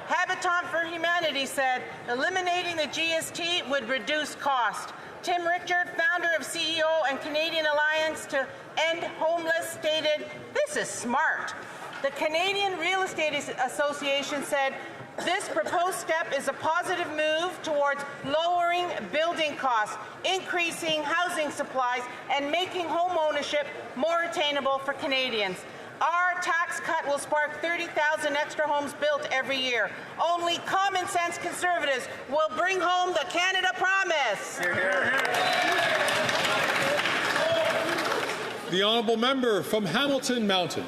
Habitat for Humanity said eliminating the GST would reduce cost. Tim Richard, founder of CEO and Canadian Alliance to End Homeless, stated, "This is smart." The Canadian Real Estate Association said, "This proposed step is a positive move towards lowering building costs, increasing housing supplies, and making home ownership more attainable for Canadians. Our tax cut will spark 30,000 extra homes built every year. Only common sense Conservatives will bring home the Canada promise." The Honourable Member from Hamilton Mountain.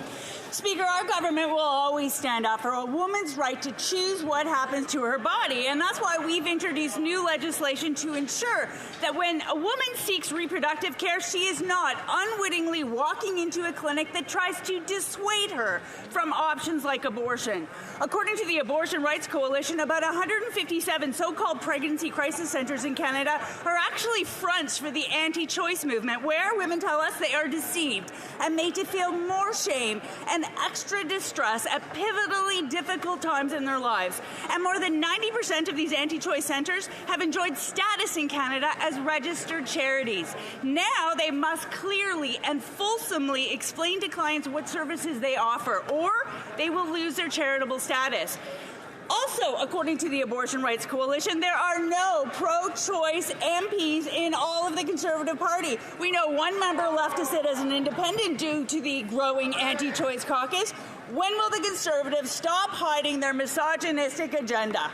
Speaker, our government will always stand up for a woman's right to choose what happens to her body, and that's why we've introduced new legislation to ensure that when a woman seeks reproductive care, she is not unwittingly walking into a clinic that tries to dissuade her from options like abortion. According to the Abortion Rights Coalition, about 157 so-called pregnancy crisis centres in Canada are actually fronts for the anti-choice movement, where women tell us they are deceived and made to feel more shame and extra distress at pivotally difficult times in their lives. And more than 90% of these anti-choice centres have enjoyed status in Canada as registered charities. Now they must clearly and fulsomely explain to clients what services they offer, or they will lose their charitable status. Also, according to the Abortion Rights Coalition, there are no pro-choice MPs in all of the Conservative Party. We know one member left to sit as an independent due to the growing anti-choice caucus. When will the Conservatives stop hiding their misogynistic agenda?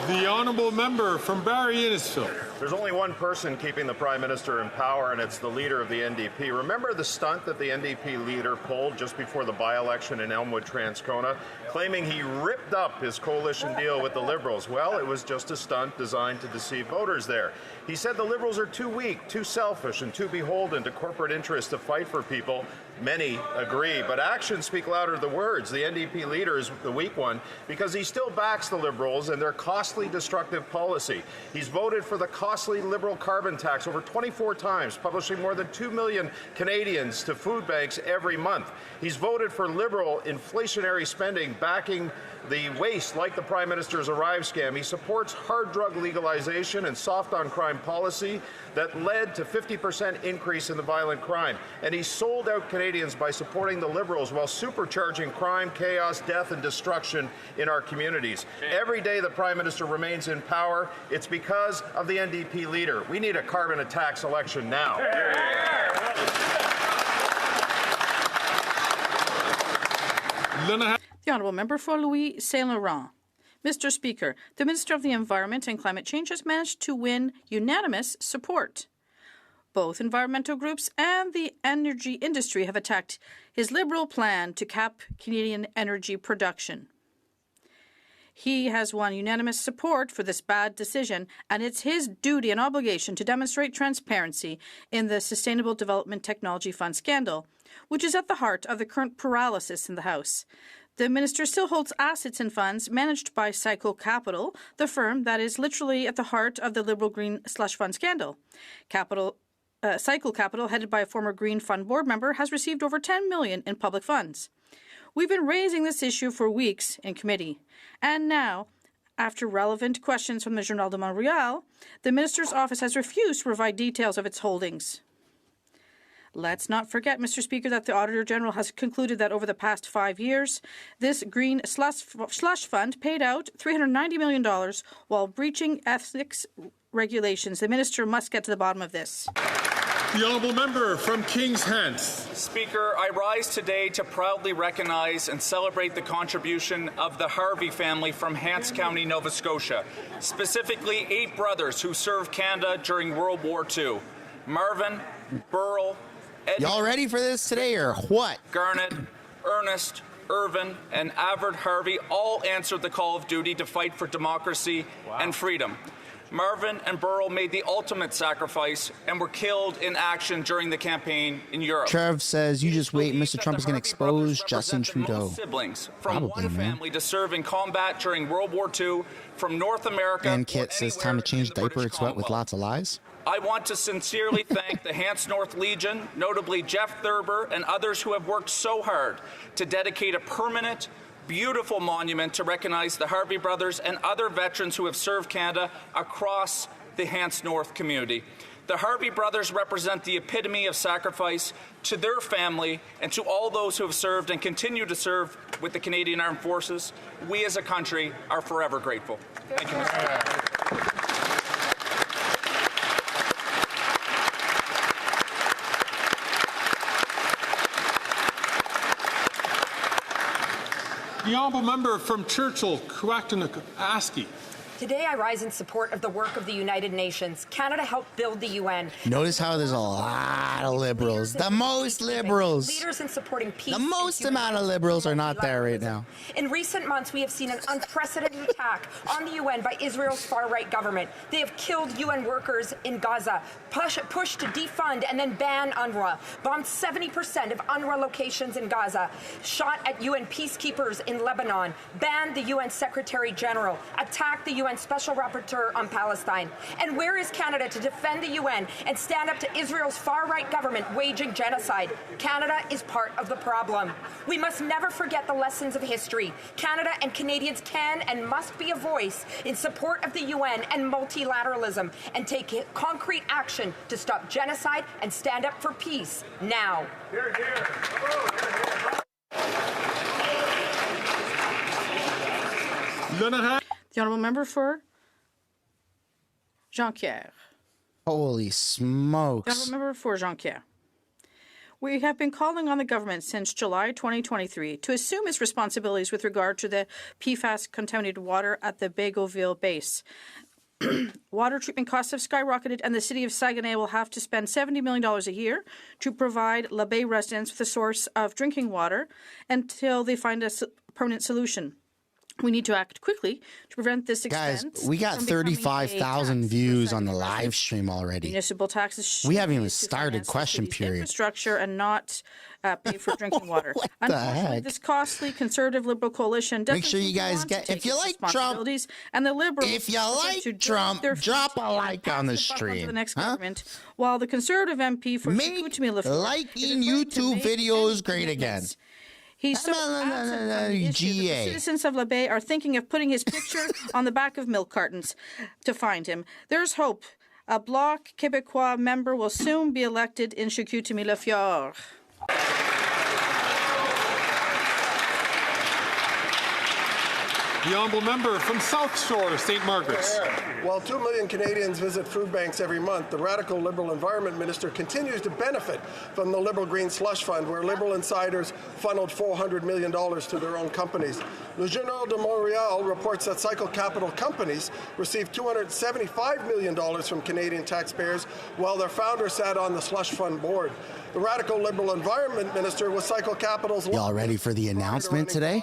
The honourable member from Barrie Innisfil. There's only one person keeping the Prime Minister in power, and it's the leader of the NDP. Remember the stunt that the NDP leader pulled just before the by-election in Elmwood, Transcona, claiming he ripped up his coalition deal with the Liberals? Well, it was just a stunt designed to deceive voters there. He said the Liberals are too weak, too selfish, and too beholden to corporate interests to fight for people. Many agree, but actions speak louder than words. The NDP leader is the weak one because he still backs the Liberals and their costly, destructive policy. He's voted for the costly Liberal carbon tax over 24 times, publishing more than 2 million Canadians to food banks every month. He's voted for Liberal inflationary spending, backing the waste like the Prime Minister's Arrive scam. He supports hard drug legalization and soft on crime policy that led to 50% increase in the violent crime. And he sold out Canadians by supporting the Liberals while supercharging crime, chaos, death, and destruction in our communities. Every day the Prime Minister remains in power, it's because of the NDP leader. We need a carbon tax election now. The Honourable Member for Louis Saint Laurent. Mr. Speaker, the Minister of the Environment and Climate Change has managed to win unanimous support. Both environmental groups and the energy industry have attacked his Liberal plan to cap Canadian energy production. He has won unanimous support for this bad decision, and it's his duty and obligation to demonstrate transparency in the Sustainable Development Technology Fund scandal, which is at the heart of the current paralysis in the House. The minister still holds assets and funds managed by Cycle Capital, the firm that is literally at the heart of the Liberal Green Slush Fund scandal. Cycle Capital, headed by a former Green Fund board member, has received over $10 million in public funds. We've been raising this issue for weeks in committee. And now, after relevant questions from the Journal de Montréal, the minister's office has refused to provide details of its holdings. Let's not forget, Mr. Speaker, that the Auditor General has concluded that over the past 5 years, this Green Slush Fund paid out $390 million while breaching ethics regulations. The minister must get to the bottom of this. The honourable member from Kings Hants. Speaker, I rise today to proudly recognize and celebrate the contribution of the Harvey family from Hants County, Nova Scotia, specifically 8 brothers who served Canada during World War II. Marvin, Burl, Ed, y'all ready for this today or what? Garnet, Ernest, Irvin, and Avard Harvey all answered the call of duty to fight for democracy and freedom. Marvin and Burl made the ultimate sacrifice and were killed in action during the campaign in Europe. Trev says, you just wait, Mr. Trump is going to expose Justin Trudeau. Siblings from one family to serve in combat during World War II from North America. And Kit says, time to change diaper, it's wet with lots of lies. I want to sincerely thank the Hants North Legion, notably Jeff Thurber and others who have worked so hard to dedicate a permanent, beautiful monument to recognize the Harvey brothers and other veterans who have served Canada across the Hants North community. The Harvey brothers represent the epitome of sacrifice to their family and to all those who have served and continue to serve with the Canadian Armed Forces. We as a country are forever grateful. Thank you, Mr. Speaker. The honourable member from Churchill, Coactonuk-Askey. Today I rise in support of the work of the United Nations. Canada helped build the UN. Notice how there's a lot of liberals. The most liberals. Leaders in supporting peace. The most amount of liberals are not there right now. In recent months, we have seen an unprecedented attack on the UN by Israel's far-right government. They have killed UN workers in Gaza, pushed to defund and then ban UNRWA, bombed 70% of UNRWA locations in Gaza, shot at UN peacekeepers in Lebanon, banned the UN Secretary General, attacked the UN Special Rapporteur on Palestine. And where is Canada to defend the UN and stand up to Israel's far-right government waging genocide? Canada is part of the problem. We must never forget the lessons of history. Canada and Canadians can and must be a voice in support of the UN and multilateralism and take concrete action to stop genocide and stand up for peace now. Hear, hear. The honourable member for Jean-Pierre. Holy smokes. Member for Jonquière. We have been calling on the government since July 2023 to assume its responsibilities with regard to the PFAS contaminated water at the Bagotville base. Water treatment costs have skyrocketed, and the city of Saguenay will have to spend $70 million a year to provide La Baie residents with a source of drinking water until they find a permanent solution. We need to act quickly to prevent this expense. Guys, we got 35,000 views on the live stream already. Municipal taxes. We haven't even started question period. Infrastructure and not pay for drinking water. What the Unfortunately, heck? this costly conservative liberal coalition doesn't Make sure you seem to guys want to get. take If you its like Trump, responsibilities, and the liberals, if you are going like to drag Trump, their feet drop a like on the pass the buck onto stream. the next Huh? government, while the conservative MP for Make liking YouTube videos great again. He's so absent from the issue that the citizens of La Baie are thinking of putting his picture on the back of milk cartons to find him. There's hope. A Bloc Québécois member will soon be elected in Chicoutimi-Le-Fjord. The honourable member from South Shore, St. Margaret's. While 2 million Canadians visit food banks every month, the radical Liberal Environment Minister continues to benefit from the Liberal Green Slush Fund, where Liberal insiders funneled $400 million to their own companies. Le Journal de Montréal reports that Cycle Capital companies received $275 million from Canadian taxpayers, while their founder sat on the Slush Fund board. The radical Liberal Environment Minister was Cycle Capital's Y'all ready for the announcement today?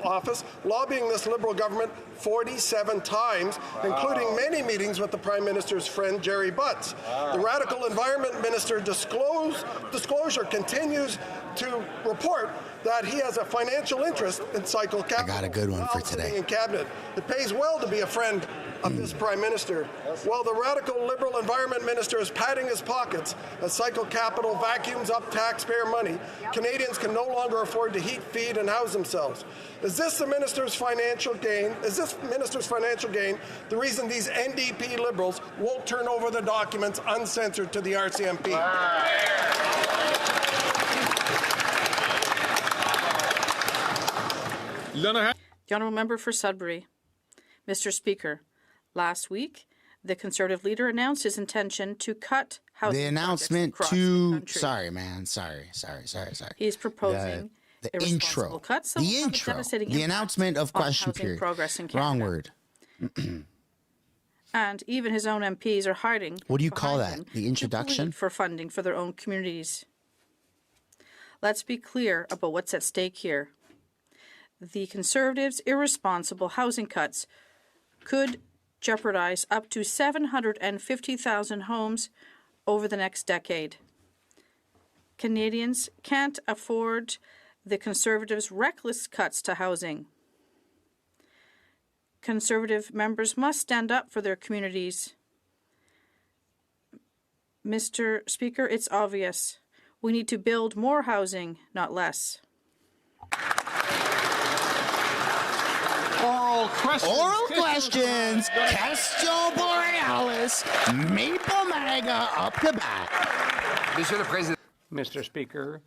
office, lobbying this Liberal government 47 times, including many meetings with the Prime Minister's friend Jerry Butts. The radical Environment Minister disclosure continues to report that he has a financial interest in Cycle Capital. I got a good one for today. In cabinet. It pays well to be a friend of this Prime Minister. While the radical Liberal Environment Minister is padding his pockets as Cycle Capital vacuums up taxpayer money, Canadians can no longer afford to heat, feed, and house themselves. Is this minister's financial gain the reason these NDP Liberals won't turn over the documents uncensored to the RCMP? The honourable member for Sudbury. Mr. Speaker, last week, the Conservative leader announced his intention to cut housing The announcement projects across to. the country. Sorry, man. Sorry. He's proposing The irresponsible intro. cuts that The will have a intro. devastating The impact announcement of on question housing period. progress in Canada. Wrong word. And even his own MPs are hiding. What do you call behind that? him The to introduction? plead for funding for their own communities. Let's be clear about what's at stake here. The Conservatives' irresponsible housing cuts could jeopardize up to 750,000 homes over the next decade. Canadians can't afford the Conservatives' reckless cuts to housing. Conservative members must stand up for their communities. Mr. Speaker, it's obvious. We need to build more housing, not less. Oral questions. Oral questions. Question Borealis. Maple MAGA up to bat. Monsieur le Président. Mr. Speaker,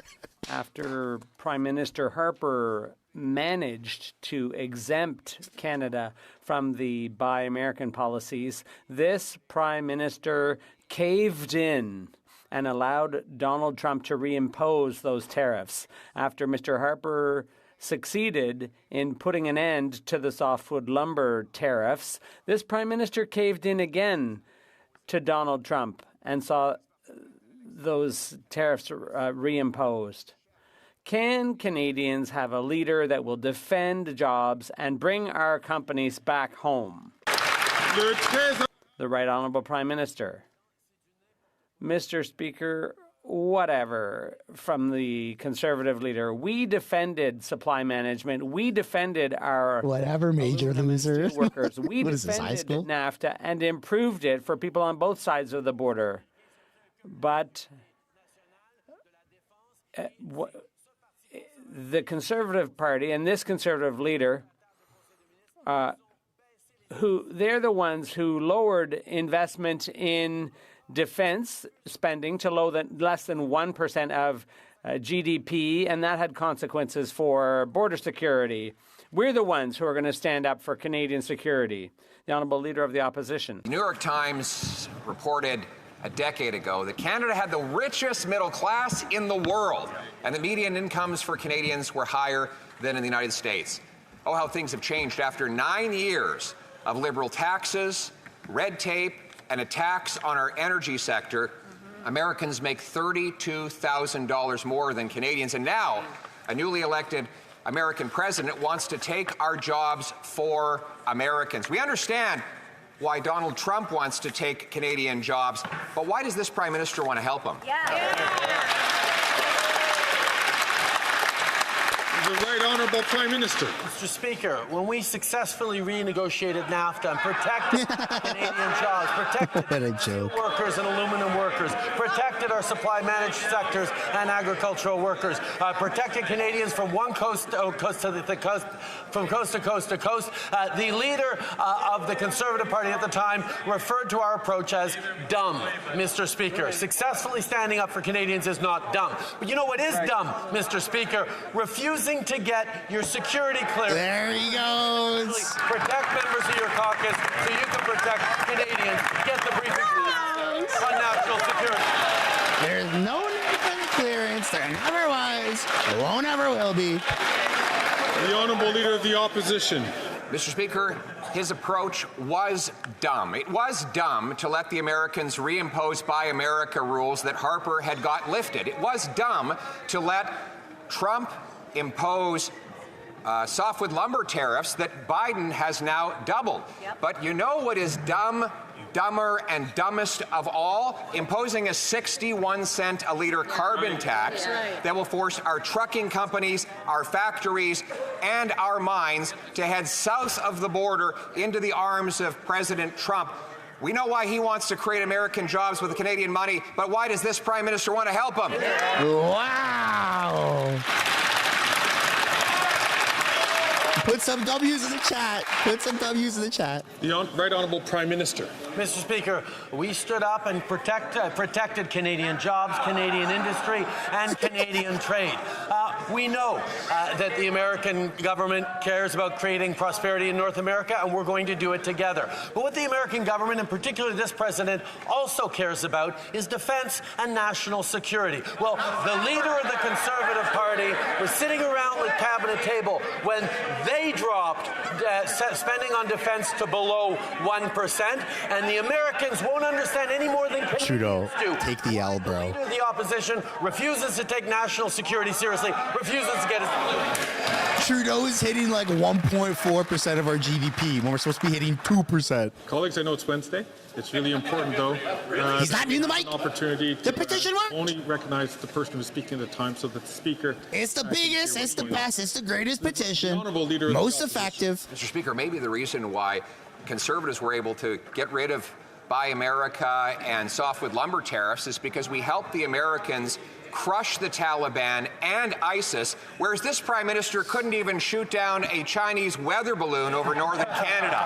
after Prime Minister Harper managed to exempt Canada from the Buy American policies, this Prime Minister caved in and allowed Donald Trump to reimpose those tariffs. After Mr. Harper succeeded in putting an end to the softwood lumber tariffs, this Prime Minister caved in again to Donald Trump and saw those tariffs reimposed. Can Canadians have a leader that will defend jobs and bring our companies back home? The Right Honourable Prime Minister. Mr. Speaker, whatever from the Conservative leader. We defended supply management. We defended our Whatever, major loser. workers. We What is this, high defended school? NAFTA and improved it for people on both sides of the border. But the Conservative Party and this Conservative leader, they're the ones who lowered investment in defense spending to less than 1% of GDP, and that had consequences for border security. We're the ones who are going to stand up for Canadian security. The Honourable Leader of the Opposition. The New York Times reported a decade ago that Canada had the richest middle class in the world, and the median incomes for Canadians were higher than in the United States. Oh, how things have changed after 9 years of liberal taxes, red tape, and attacks on our energy sector. Americans make $32,000 more than Canadians, and now a newly elected American president wants to take our jobs for Americans. We understand why Donald Trump wants to take Canadian jobs, but why does this Prime Minister want to help him? The Right Honourable Prime Minister. Mr. Speaker, when we successfully renegotiated NAFTA and protected Canadian jobs, protected workers and aluminum workers, protected our supply managed sectors and agricultural workers, protected Canadians from one coast to coast to the coast, from coast to coast to coast, the leader of the Conservative Party at the time referred to our approach as dumb, Mr. Speaker. Successfully standing up for Canadians is not dumb. But you know what is dumb, Mr. Speaker? Refusing to get your security clearance. There he goes. Protect members of your caucus so you can protect Canadians. Get the briefing on national security. There's no need for the clearance. There never was. There won't ever will be. The Honourable Leader of the Opposition. Mr. Speaker, his approach was dumb. It was dumb to let the Americans reimpose Buy America rules that Harper had got lifted. It was dumb to let Trump impose softwood lumber tariffs that Biden has now doubled. But you know what is dumb, dumber, and dumbest of all? Imposing a 61-cent a liter carbon tax that will force our trucking companies, our factories, and our mines to head south of the border into the arms of President Trump. We know why he wants to create American jobs with the Canadian money, but why does this Prime Minister want to help him? Wow. Put some W's in the chat. Put some W's in the chat. The Right Honourable Prime Minister. Mr. Speaker, we stood up and protected Canadian jobs, Canadian industry, and Canadian trade. We know that the American government cares about creating prosperity in North America, and we're going to do it together. But what the American government, and particularly this president, also cares about is defense and national security. Well, the leader of the Conservative Party was sitting around the cabinet table when they dropped spending on defense to below 1%, and the Americans won't understand any more than Trudeau, do. take the L, bro. The leader of the opposition refuses to take national security seriously, refuses to get his... Trudeau is hitting like 1.4% of our GDP when we're supposed to be hitting 2%. Colleagues, I know it's Wednesday. It's really important, though. He's not near the mic. Opportunity to the petition work. Only recognize the person who's speaking at the time, so that the speaker. It's the biggest, it's the best, it's the greatest petition. Leader most effective. Mr. Speaker, maybe the reason why Conservatives were able to get rid of Buy America and softwood lumber tariffs is because we helped the Americans crush the Taliban and ISIS, whereas this Prime Minister couldn't even shoot down a Chinese weather balloon over northern Canada.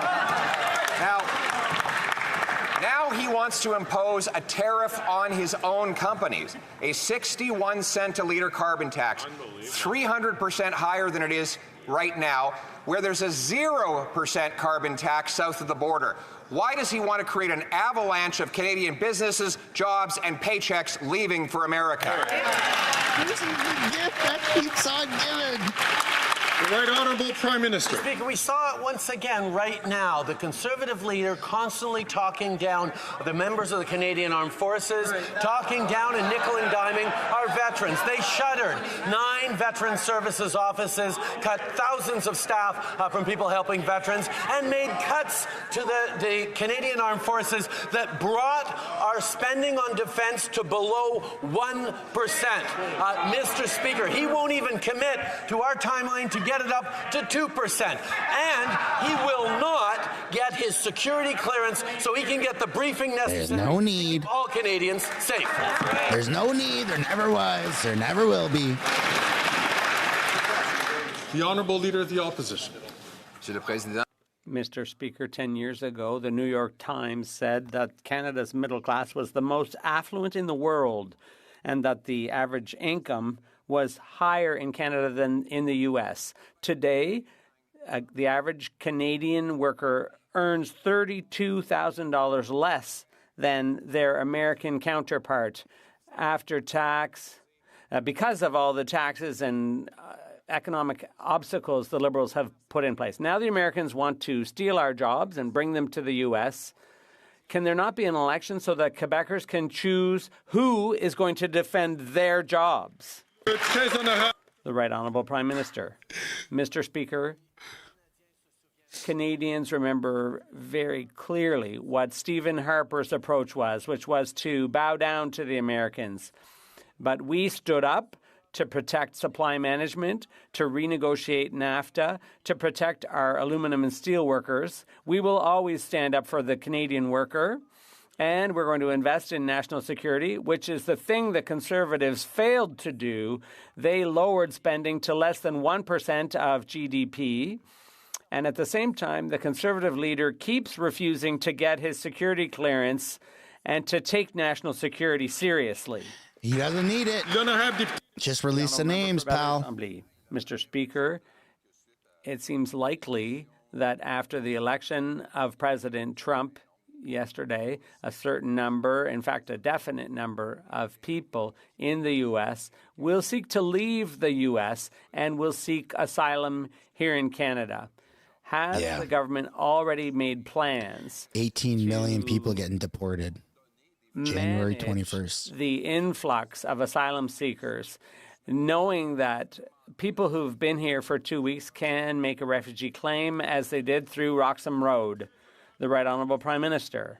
Now he wants to impose a tariff on his own companies, a 61-cent a liter carbon tax, 300% higher than it is right now, where there's a 0% carbon tax south of the border. Why does he want to create an avalanche of Canadian businesses, jobs, and paychecks leaving for America? This is the gift that keeps on giving. The Right Honourable Prime Minister. Speaker, we saw it once again right now. The Conservative leader constantly talking down the members of the Canadian Armed Forces, talking down and nickel and diming our veterans. They shuttered 9 veteran services offices, cut thousands of staff from people helping veterans, and made cuts to the Canadian Armed Forces that brought our spending on defense to below 1%. Mr. Speaker, he won't even commit to our timeline to get it up to 2%. And he will not get his security clearance so he can get the briefing necessary. There's no need. To keep all Canadians safe. There's no need. There never was. There never will be. The Honourable Leader of the Opposition. Mr. Speaker, 10 years ago, the New York Times said that Canada's middle class was the most affluent in the world. and that the average income was higher in Canada than in the U.S. Today, the average Canadian worker earns $32,000 less than their American counterpart after tax, because of all the taxes and economic obstacles the Liberals have put in place. Now the Americans want to steal our jobs and bring them to the U.S. Can there not be an election so that Quebecers can choose who is going to defend their jobs? The Right Honourable Prime Minister. Mr. Speaker, Canadians remember very clearly what Stephen Harper's approach was, which was to bow down to the Americans. But we stood up to protect supply management, to renegotiate NAFTA, to protect our aluminum and steel workers. We will always stand up for the Canadian worker, and we're going to invest in national security, which is the thing the Conservatives failed to do. They lowered spending to less than 1% of GDP. And at the same time, the Conservative leader keeps refusing to get his security clearance and to take national security seriously. He doesn't need it. Just release the names, pal. Mr. Speaker, it seems likely that after the election of President Trump yesterday, a certain number, in fact, a definite number of people in the U.S. will seek to leave the U.S. and will seek asylum here in Canada. Has the government already made plans? 18 million people getting deported. January 21st. The influx of asylum seekers, knowing that people who've been here for 2 weeks can make a refugee claim, as they did through Roxham Road. The Right Honourable Prime Minister.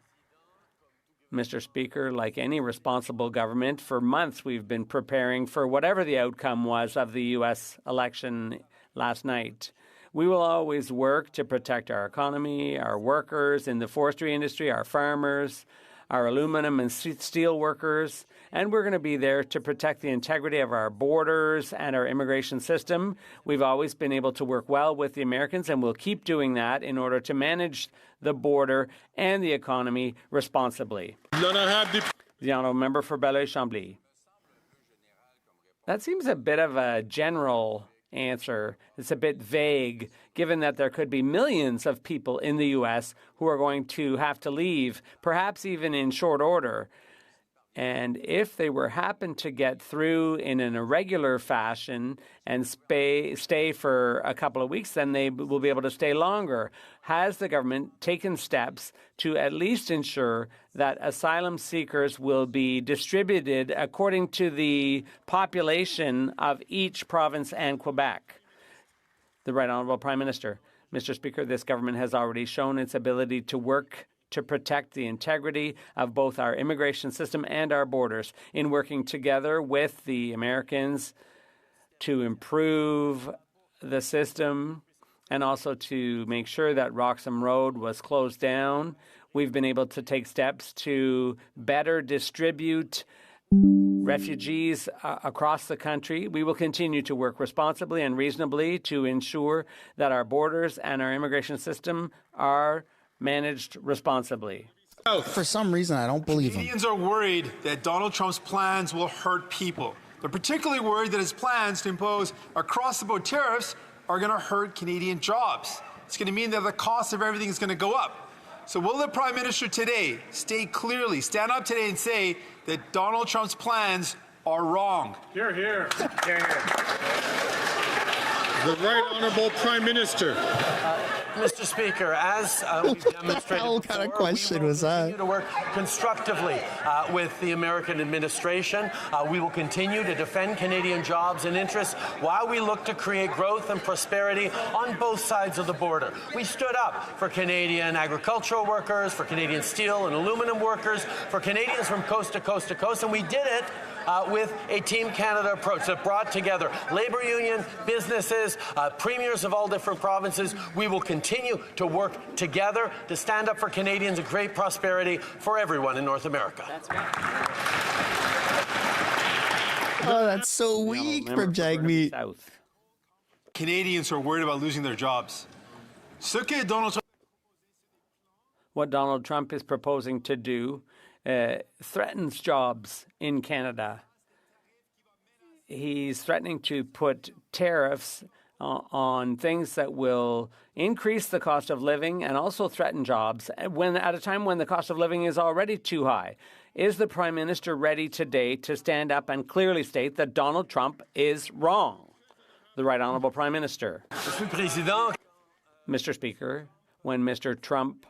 Mr. Speaker, like any responsible government, for months we've been preparing for whatever the outcome was of the U.S. election last night. We will always work to protect our economy, our workers in the forestry industry, our farmers, our aluminum and steel workers, and we're going to be there to protect the integrity of our borders and our immigration system. We've always been able to work well with the Americans, and we'll keep doing that in order to manage the border and the economy responsibly. The Honourable Member for Belleuil-Chambly. That seems a bit of a general answer. It's a bit vague, given that there could be millions of people in the U.S. who are going to have to leave, perhaps even in short order. And if they happen to get through in an irregular fashion and stay for a couple of weeks, then they will be able to stay longer. Has the government taken steps to at least ensure that asylum seekers will be distributed according to the population of each province and Quebec? The Right Honourable Prime Minister. Mr. Speaker, this government has already shown its ability to work to protect the integrity of both our immigration system and our borders in working together with the Americans to improve the system and also to make sure that Roxham Road was closed down. We've been able to take steps to better distribute refugees across the country. We will continue to work responsibly and reasonably to ensure that our borders and our immigration system are managed responsibly. For some reason, I don't believe him. Canadians are worried that Donald Trump's plans will hurt people. They're particularly worried that his plans to impose across-the-board tariffs are going to hurt Canadian jobs. It's going to mean that the cost of everything is going to go up. So will the Prime Minister today stand up today and say that Donald Trump's plans are wrong? Hear, hear. Hear, hear. The Right Honourable Prime Minister. Mr. Speaker, as we've demonstrated what kind of question was that? We will continue to work constructively with the American administration. We will continue to defend Canadian jobs and interests while we look to create growth and prosperity on both sides of the border. We stood up for Canadian agricultural workers, for Canadian steel and aluminum workers, for Canadians from coast to coast to coast, and we did it with a Team Canada approach that brought together labor union, businesses, premiers of all different provinces. We will continue to work together to stand up for Canadians and create prosperity for everyone in North America. That's right. Oh, that's so weak from Jagmeet. Canadians are worried about losing their jobs. What Donald Trump is proposing to do threatens jobs in Canada. he's threatening to put tariffs on things that will increase the cost of living and also threaten jobs at a time when the cost of living is already too high. Is the Prime Minister ready today to stand up and clearly state that Donald Trump is wrong? The Right Honourable Prime Minister. Mr. Speaker, when Mr. Trump,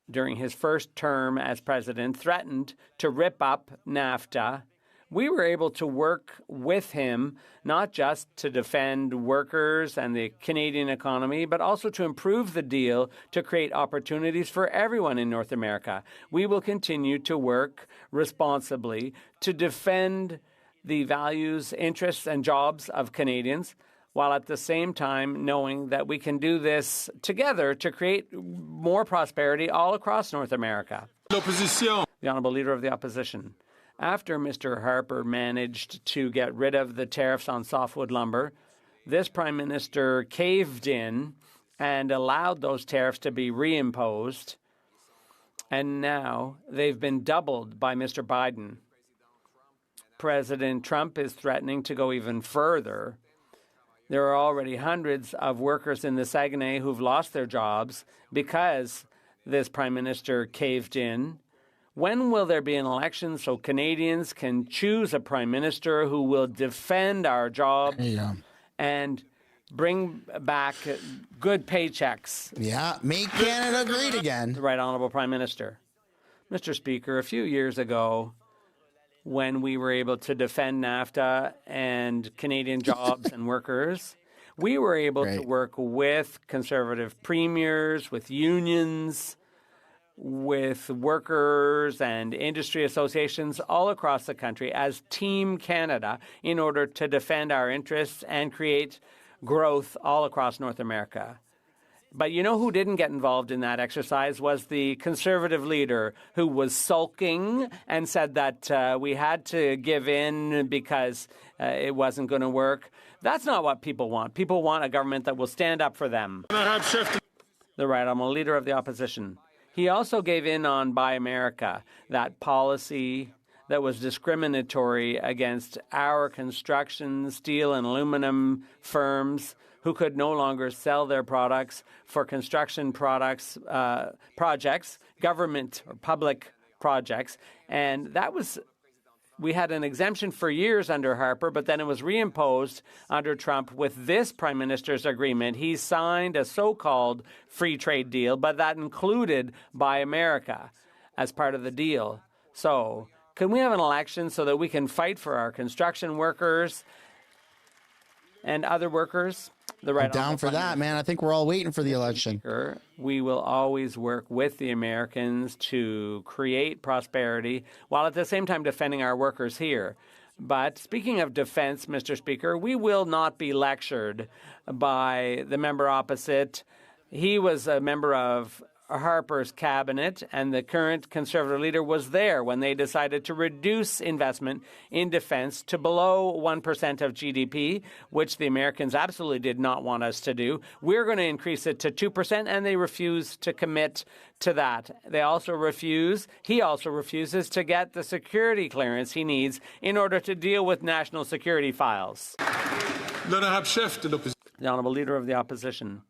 during his first term as president, threatened to rip up NAFTA, we were able to work with him not just to defend workers and the Canadian economy, but also to improve the deal to create opportunities for everyone in North America. We will continue to work responsibly to defend the values, interests, and jobs of Canadians, while at the same time knowing that we can do this together to create more prosperity all across North America. The Honourable Leader of the Opposition. After Mr. Harper managed to get rid of the tariffs on softwood lumber, this Prime Minister caved in and allowed those tariffs to be reimposed, and now they've been doubled by Mr. Biden. President Trump is threatening to go even further. There are already hundreds of workers in the Saguenay who've lost their jobs because this Prime Minister caved in. When will there be an election so Canadians can choose a Prime Minister who will defend our jobs and bring back good paychecks? Yeah, make Canada great again. The Right Honourable Prime Minister. Mr. Speaker, a few years ago, when we were able to defend NAFTA and Canadian jobs and workers, we were able to work with Conservative premiers, with unions, with workers and industry associations all across the country as Team Canada in order to defend our interests and create growth all across North America. But you know who didn't get involved in that exercise was the Conservative leader who was sulking and said that we had to give in because it wasn't going to work. That's not what people want. People want a government that will stand up for them. The Right Honourable Leader of the Opposition. He also gave in on Buy America, that policy that was discriminatory against our construction, steel, and aluminum firms who could no longer sell their products for construction projects, government or public projects. And that was, we had an exemption for years under Harper, but then it was reimposed under Trump with this Prime Minister's agreement. He signed a so-called free trade deal, but that included Buy America as part of the deal. So can we have an election so that we can fight for our construction workers and other workers? I'm down for that, man. I think we're all waiting for the election. We will always work with the Americans to create prosperity while at the same time defending our workers here. But speaking of defense, Mr. Speaker, we will not be lectured by the member opposite. He was a member of Harper's cabinet, and the current Conservative leader was there when they decided to reduce investment in defense to below 1% of GDP, which the Americans absolutely did not want us to do. We're going to increase it to 2%, and they refuse to commit to that. He also refuses to get the security clearance he needs in order to deal with national security files. The Honourable Leader of the Opposition.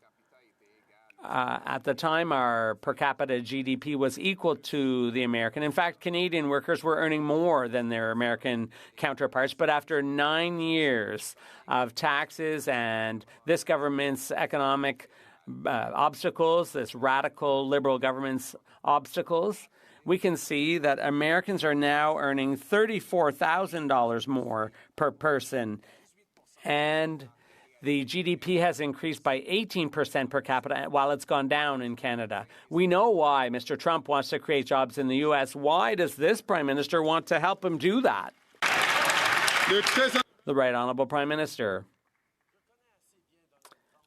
At the time, our per capita GDP was equal to the American. In fact, Canadian workers were earning more than their American counterparts. But after 9 years of taxes and this government's economic obstacles, this radical liberal government's obstacles, we can see that Americans are now earning $34,000 more per person. And the GDP has increased by 18% per capita, while it's gone down in Canada. We know why Mr. Trump wants to create jobs in the U.S. Why does this Prime Minister want to help him do that? The Right Honourable Prime Minister.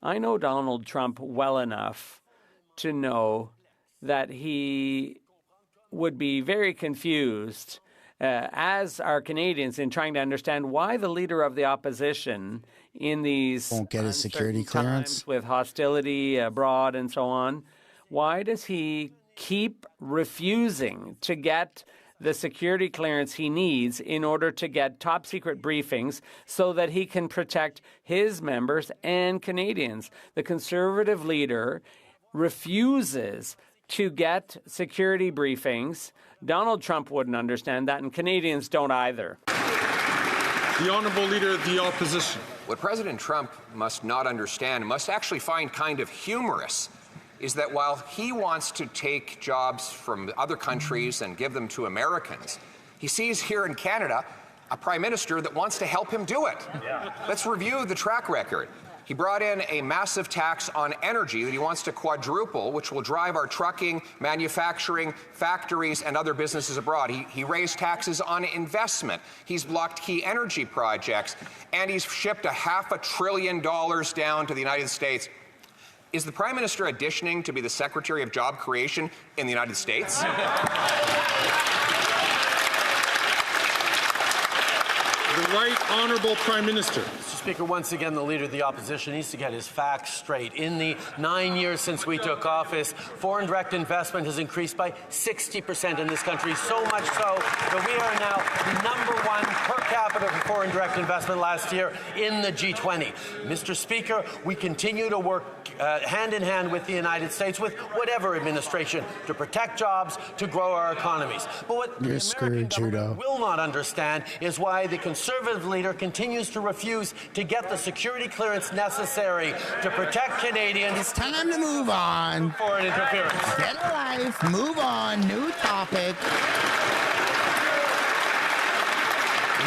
I know Donald Trump well enough to know that he would be very confused, as are Canadians, in trying to understand why the Leader of the Opposition in these won't get his security clearance with hostility abroad and so on. Why does he keep refusing to get the security clearance he needs in order to get top secret briefings so that he can protect his members and Canadians. The Conservative leader refuses to get security briefings. Donald Trump wouldn't understand that, and Canadians don't either. The Honourable Leader of the Opposition. What President Trump must not understand, must actually find kind of humorous, is that while he wants to take jobs from other countries and give them to Americans, he sees here in Canada a Prime Minister that wants to help him do it. Yeah. Let's review the track record. He brought in a massive tax on energy that he wants to quadruple, which will drive our trucking, manufacturing, factories, and other businesses abroad. He raised taxes on investment. He's blocked key energy projects, and he's shipped $500 billion down to the United States. Is the Prime Minister auditioning to be the Secretary of Job Creation in the United States? The Right Honourable Prime Minister. Mr. Speaker, once again, the Leader of the Opposition needs to get his facts straight. In the 9 years since we took office, foreign direct investment has increased by 60% in this country, so much so that we are now #1 per capita for foreign direct investment last year in the G20. Mr. Speaker, we continue to work hand in hand with the United States, with whatever administration, to protect jobs, to grow our economies. But what the American government will not understand is why the Conservative leader continues to refuse to get the security clearance necessary to protect Canadians. It's time to move on. Foreign interference. Get a life. Move on. New topic.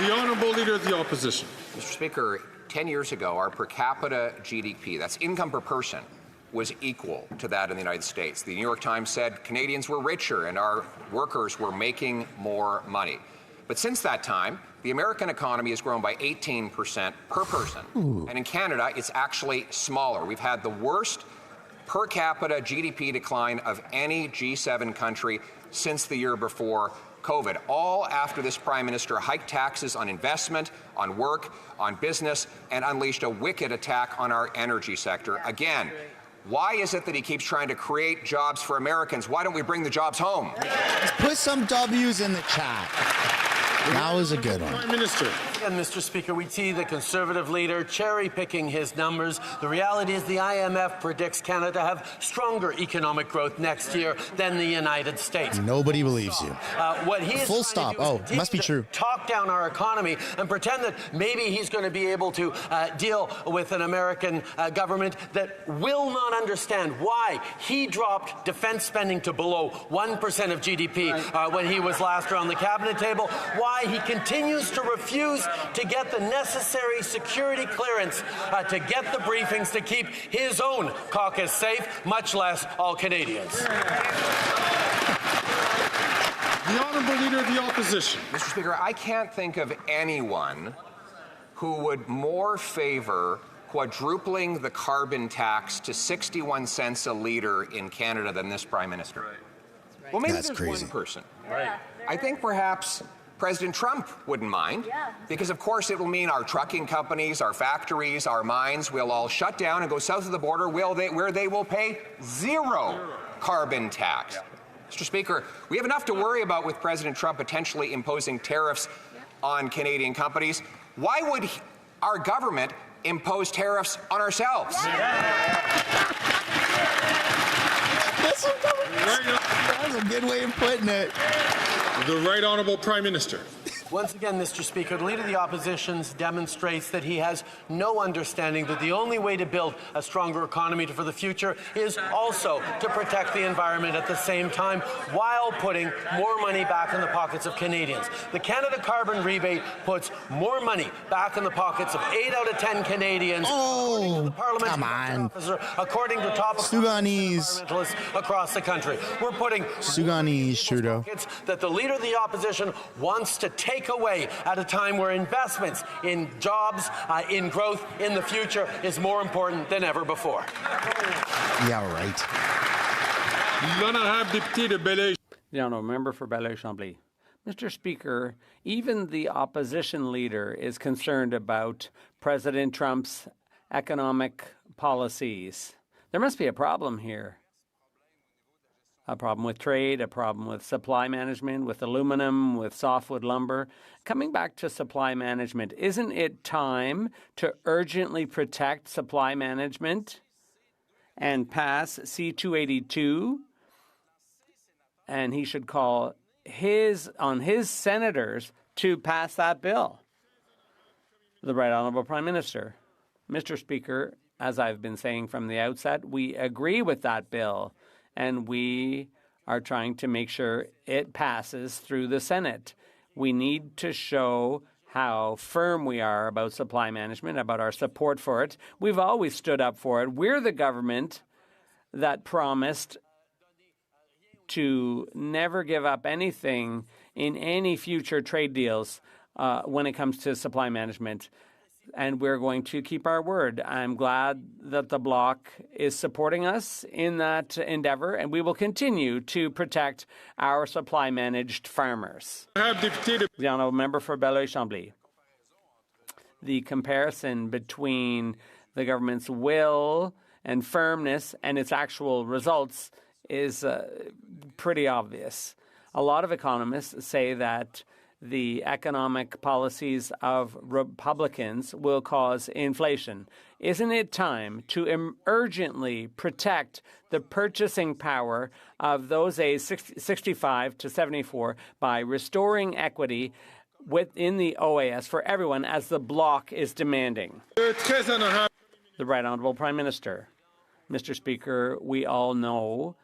The Honourable Leader of the Opposition. Mr. Speaker, 10 years ago, our per capita GDP, that's income per person, was equal to that in the United States. The New York Times said Canadians were richer and our workers were making more money. But since that time, the American economy has grown by 18% per person. Ooh. And in Canada, it's actually smaller. We've had the worst per capita GDP decline of any G7 country since the year before COVID, all after this Prime Minister hiked taxes on investment, on work, on business, and unleashed a wicked attack on our energy sector. Again, why is it that he keeps trying to create jobs for Americans? Why don't we bring the jobs home? Just put some W's in the chat. That was a good one. Prime Minister. And Mr. Speaker, we see the Conservative leader cherry-picking his numbers. The reality is the IMF predicts Canada to have stronger economic growth next year than the United States. Nobody believes you. What he is full stop. Oh, must be true. Talk down our economy and pretend that maybe he's going to be able to deal with an American government that will not understand why he dropped defense spending to below 1% of GDP when he was last around the cabinet table. Why he continues to refuse to get the necessary security clearance to get the briefings to keep his own caucus safe, much less all Canadians. The Honourable Leader of the Opposition. Mr. Speaker, I can't think of anyone who would more favor quadrupling the carbon tax to 61 cents a litre in Canada than this Prime Minister. Right. Well, maybe That's there's crazy. one person. Right. I think perhaps President Trump wouldn't mind, because of course it will mean our trucking companies, our factories, our mines will all shut down and go south of the border where they will pay zero carbon tax. Mr. Speaker, we have enough to worry about with President Trump potentially imposing tariffs on Canadian companies. Why would our government impose tariffs on ourselves? That's a good way of putting it. The Right Honourable Prime Minister. Once again, Mr. Speaker, the Leader of the Opposition demonstrates that he has no understanding that the only way to build a stronger economy for the future is also to protect the environment at the same time while putting more money back in the pockets of Canadians. The Canada Carbon Rebate puts more money back in the pockets of 8 out of 10 Canadians. Oh, come on. According to top environmentalists across the country. We're putting Sudanese, Trudeau. That the Leader of the Opposition wants to take away at a time where investments in jobs, in growth, in the future is more important than ever before. Yeah, right. The Honourable Member for Belleuil-Chambly. Mr. Speaker, even the opposition leader is concerned about President Trump's economic policies. There must be a problem here. a problem with trade, a problem with supply management, with aluminum, with softwood lumber. Coming back to supply management, isn't it time to urgently protect supply management and pass C-282? And he should call on his senators to pass that bill. The Right Honourable Prime Minister. Mr. Speaker, as I've been saying from the outset, we agree with that bill, and we are trying to make sure it passes through the Senate. We need to show how firm we are about supply management, about our support for it. We've always stood up for it. We're the government that promised to never give up anything in any future trade deals when it comes to supply management. And we're going to keep our word. I'm glad that the Bloc is supporting us in that endeavor, and we will continue to protect our supply-managed farmers. The Honourable Member for Belleuil-Chambly. The comparison between the government's will and firmness and its actual results is pretty obvious. A lot of economists say that the economic policies of Republicans will cause inflation. Isn't it time to urgently protect the purchasing power of those aged 65 to 74 by restoring equity within the OAS for everyone, as the Bloc is demanding? The Right Honourable Prime Minister. Mr. Speaker, we all know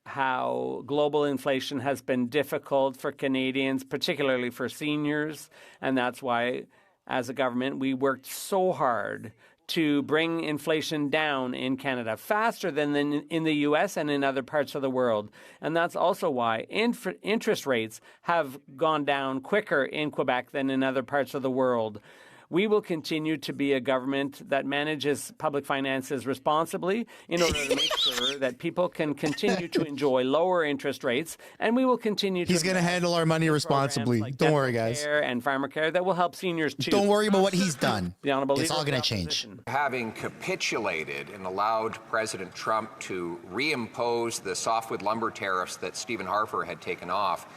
how global inflation has been difficult for Canadians, particularly for seniors, and that's why, as a government, we worked so hard to bring inflation down in Canada faster than in the U.S. and in other parts of the world. And that's also why interest rates have gone down quicker in Quebec than in other parts of the world. We will continue to be a government that manages public finances responsibly in order to make sure that people can continue to enjoy lower interest rates, and we will continue to... He's going to handle our money responsibly. Like Don't worry, guys. And farmer care that will help seniors too. Don't worry about what he's done. It's all going to change. Having capitulated and allowed President Trump to reimpose the softwood lumber tariffs that Stephen Harper had taken off,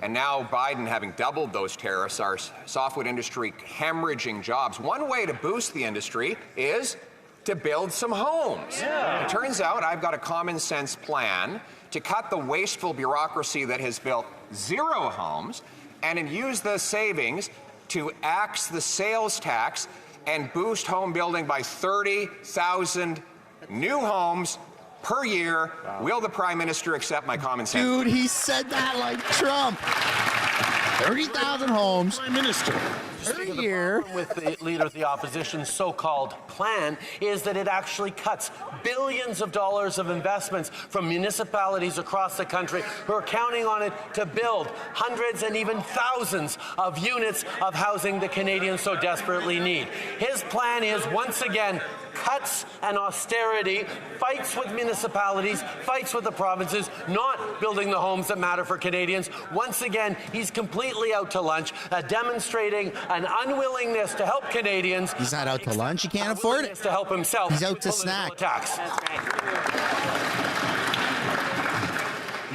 and now Biden having doubled those tariffs, our softwood industry hemorrhaging jobs. One way to boost the industry is to build some homes. It turns out I've got a common sense plan to cut the wasteful bureaucracy that has built zero homes and use the savings to axe the sales tax and boost home building by 30,000 new homes per year. Wow. Will the Prime Minister accept my common sense? Dude, he said that like Trump. 30,000 homes. Prime Minister. Per year. The problem with the Leader of the Opposition's so-called plan is that it actually cuts billions of dollars of investments from municipalities across the country who are counting on it to build hundreds and even thousands of units of housing that Canadians so desperately need. His plan is, once again, cuts and austerity, fights with municipalities, fights with the provinces, not building the homes that matter for Canadians. Once again, he's completely out to lunch, demonstrating an unwillingness to help Canadians. He's not out to lunch. He can't afford it. To help himself. He's out to snack. Attacks. That's right.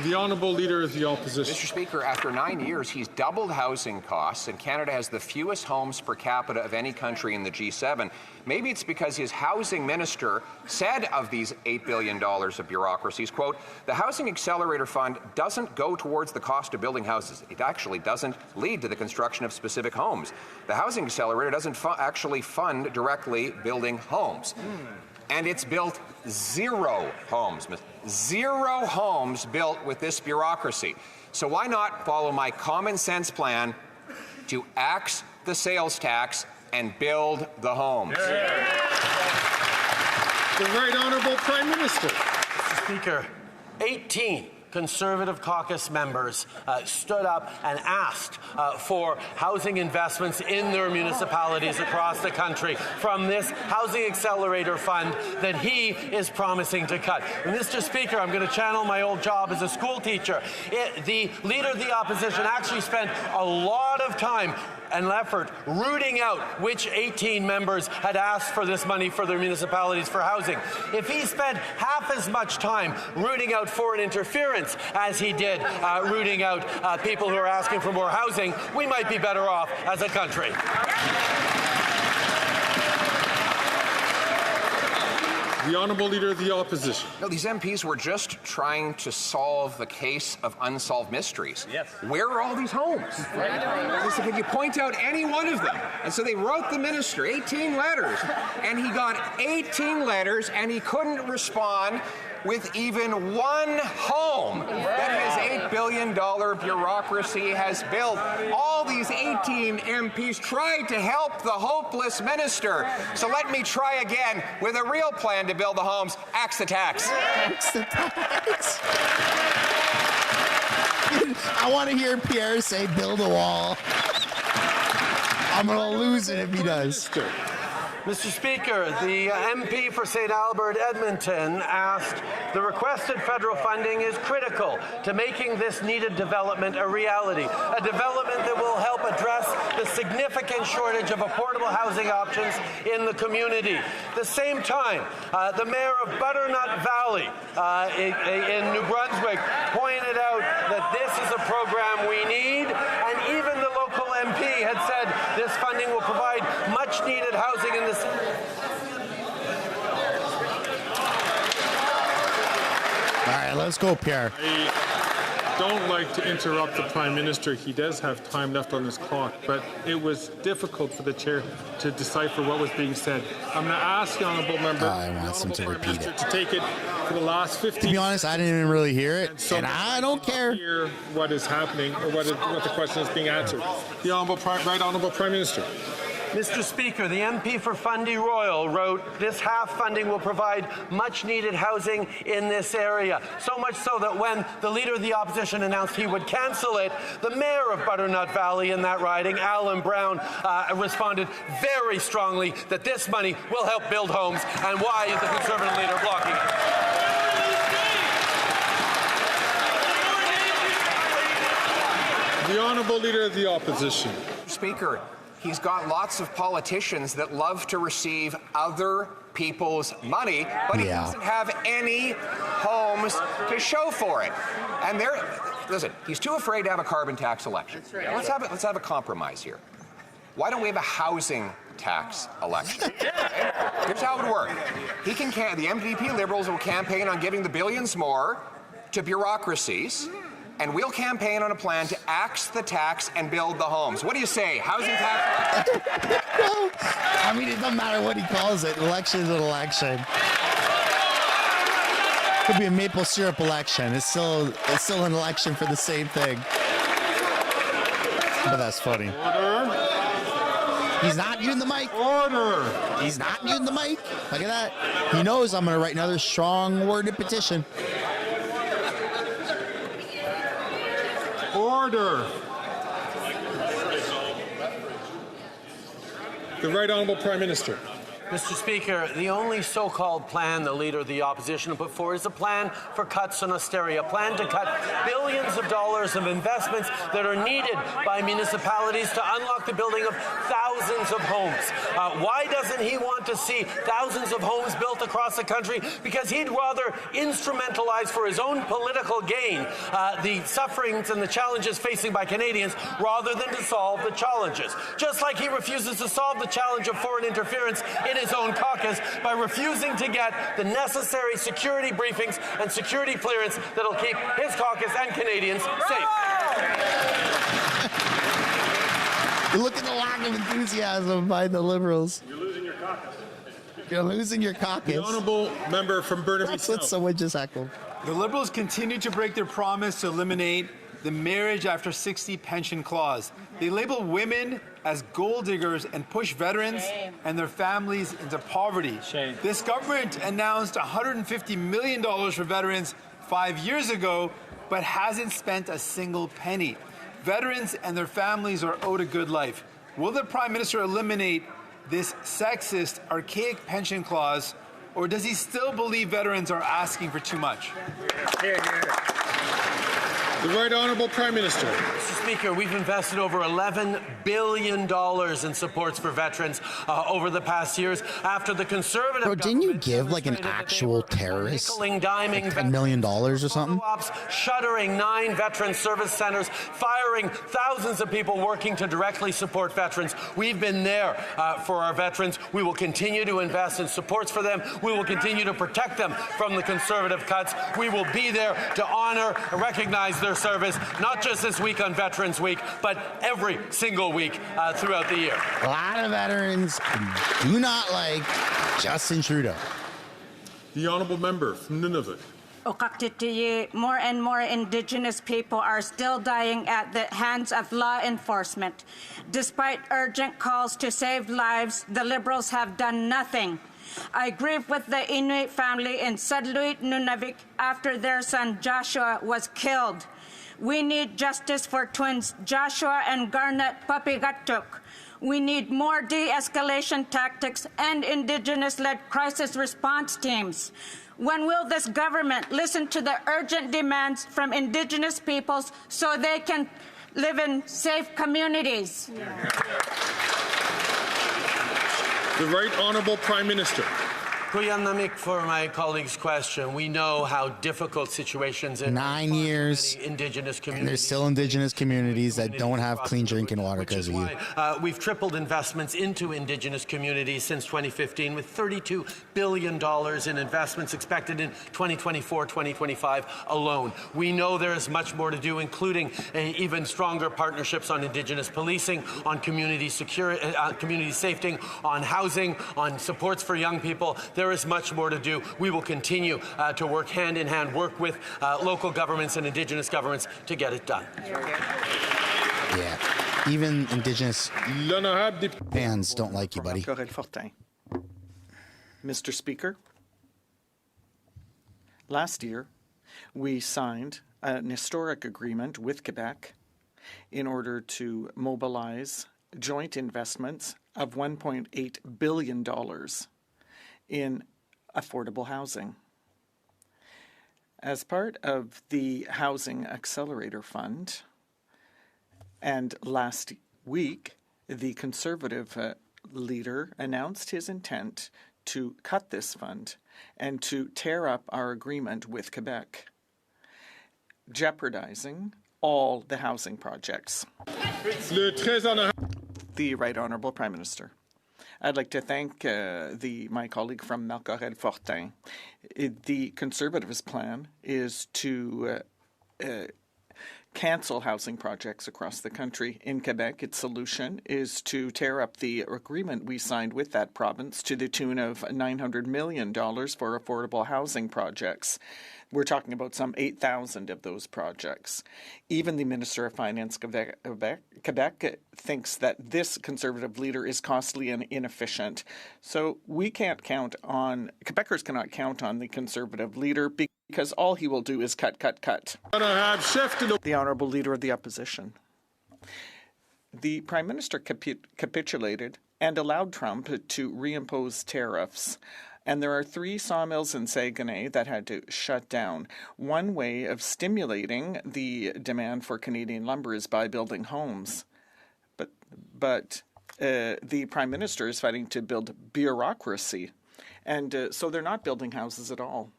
The Honourable Leader of the Opposition. Mr. Speaker, after 9 years, he's doubled housing costs, and Canada has the fewest homes per capita of any country in the G7. Maybe it's because his housing minister said of these $8 billion of bureaucracies, quote, the Housing Accelerator Fund doesn't go towards the cost of building houses. It actually doesn't lead to the construction of specific homes. The Housing Accelerator doesn't actually fund directly building homes. And it's built zero homes. Zero homes built with this bureaucracy. So why not follow my common sense plan to axe the sales tax and build the homes? The Right Honourable Prime Minister. Mr. Speaker, 18 Conservative caucus members stood up and asked for housing investments in their municipalities across the country from this Housing Accelerator Fund that he is promising to cut. And Mr. Speaker, I'm going to channel my old job as a school teacher. The Leader of the Opposition actually spent a lot of time and effort rooting out which 18 members had asked for this money for their municipalities for housing. If he spent half as much time rooting out foreign interference as he did rooting out people who are asking for more housing, we might be better off as a country. The Honourable Leader of the Opposition. No, these MPs were just trying to solve the case of unsolved mysteries. Yes. Where are all these homes? They said, could you point out any one of them? And so they wrote the minister 18 letters, and he got 18 letters, and he couldn't respond with even one home that his $8 billion bureaucracy has built. All these 18 MPs tried to help the hopeless minister. So let me try again with a real plan to build the homes. Axe the tax. Axe the tax. I want to hear Pierre say, build a wall. I'm going to lose it if he does. Mr. Speaker, the MP for St. Albert Edmonton asked, the requested federal funding is critical to making this needed development a reality, a development that will help address the significant shortage of affordable housing options in the community. At the same time, the mayor of Butternut Valley in New Brunswick pointed out that this is a program we need, and even the local MP had said this funding will provide much needed housing in the All right, let's go, Pierre. I don't like to interrupt the Prime Minister. He does have time left on his clock, but it was difficult for the chair to decipher what was being said. I'm going to ask the honourable member, I want him to repeat it. to take it for the last 15 To be honest, I didn't even really hear it, and I don't care. Hear what is happening or what the question is being answered. The Right Honourable Prime Minister. Mr. Speaker, the MP for Fundy Royal wrote, this half funding will provide much needed housing in this area. So much so that when the Leader of the Opposition announced he would cancel it, the Mayor of Butternut Valley in that riding, Alan Brown, responded very strongly that this money will help build homes. And why is the Conservative Leader blocking it? The Honourable Leader of the Opposition. Speaker, he's got lots of politicians that love to receive other people's money, but he doesn't have any homes to show for it. And listen, he's too afraid to have a carbon tax election. That's right. Let's have a compromise here. Why don't we have a housing tax election? Here's how it would work. The MDP Liberals will campaign on giving the billions more to bureaucracies, and we'll campaign on a plan to axe the tax and build the homes. What do you say? Housing tax? No. I mean, it doesn't matter what he calls it. Election is an election. Could be a maple syrup election. It's still an election for the same thing. But that's funny. Order. He's not using the mic. Order. He's not using the mic. Look at that. He knows I'm going to write another strong-worded petition. Order. The Right Honourable Prime Minister. Mr. Speaker, the only so-called plan the Leader of the Opposition put forward is a plan for cuts on austerity, a plan to cut billions of dollars of investments that are needed by municipalities to unlock the building of thousands of homes. Why doesn't he want to see thousands of homes built across the country? Because he'd rather instrumentalize for his own political gain the sufferings and the challenges facing by Canadians rather than to solve the challenges. Just like he refuses to solve the challenge of foreign interference in his own caucus by refusing to get the necessary security briefings and security clearance that'll keep his caucus and Canadians safe. Look at the lack of enthusiasm by the Liberals. You're losing your caucus. You're losing your caucus. The Honourable Member from Burnaby That's what South. someone just echoed. The Liberals continue to break their promise to eliminate the marriage after 60 pension clause. They label women as gold diggers and push veterans and their families into poverty. This government announced $150 million for veterans 5 years ago, but hasn't spent a single penny. Veterans and their families are owed a good life. Will the Prime Minister eliminate this sexist, archaic pension clause, Or does he still believe veterans are asking for too much? The Right Honourable Prime Minister. Mr. Speaker, we've invested over $11 billion in supports for veterans over the past years after the Conservative Bro, didn't you give like an actual terrorist like $10 million or something? Shuttering 9 veteran service centers, firing thousands of people working to directly support veterans. We've been there for our veterans. We will continue to invest in supports for them. We will continue to protect them from the Conservative cuts. We will be there to honor and recognize their service, not just this week on Veterans Week, but every single week throughout the year. A lot of veterans do not like Justin Trudeau. The Honourable Member from Nunavut. More and more Indigenous people are still dying at the hands of law enforcement. Despite urgent calls to save lives, the Liberals have done nothing. I grieve with the Inuit family in Sudluit, Nunavik, after their son Joshua was killed. We need justice for twins Joshua and Garnet Papigatuk. We need more de-escalation tactics and Indigenous-led crisis response teams. When will this government listen to the urgent demands from Indigenous peoples so they can live in safe communities? The Right Honourable Prime Minister. Kuyanamik, for my colleague's question, we know how difficult situations in 9 years, Indigenous communities. and there's still Indigenous communities that don't have clean drinking water because of you. We've tripled investments into Indigenous communities since 2015, with $32 billion in investments expected in 2024, 2025 alone. We know there is much more to do, including even stronger partnerships on Indigenous policing, on community security, community safety, on housing, on supports for young people. There is much more to do. We will continue to work hand in hand, work with local governments and Indigenous governments to get it done. Yeah, even Indigenous fans don't like you, buddy. Mr. Speaker, last year we signed an historic agreement with Quebec in order to mobilize joint investments of $1.8 billion in affordable housing. As part of the Housing Accelerator Fund, and last week, the Conservative leader announced his intent to cut this fund and to tear up our agreement with Quebec, jeopardizing all the housing projects. The Right Honourable Prime Minister. I'd like to thank my colleague from Malcorel-Fortin. The Conservatives' plan is to cancel housing projects across the country. In Quebec, its solution is to tear up the agreement we signed with that province to the tune of $900 million for affordable housing projects. We're talking about some 8,000 of those projects. Even the Minister of Finance Quebec thinks that this Conservative leader is costly and inefficient. So we can't count on, Quebecers cannot count on the Conservative leader because all he will do is cut. The Honourable Leader of the Opposition. The Prime Minister capitulated and allowed Trump to reimpose tariffs. And there are 3 sawmills in Saguenay that had to shut down. One way of stimulating the demand for Canadian lumber is by building homes. But the Prime Minister is fighting to build bureaucracy. And so they're not building houses at all.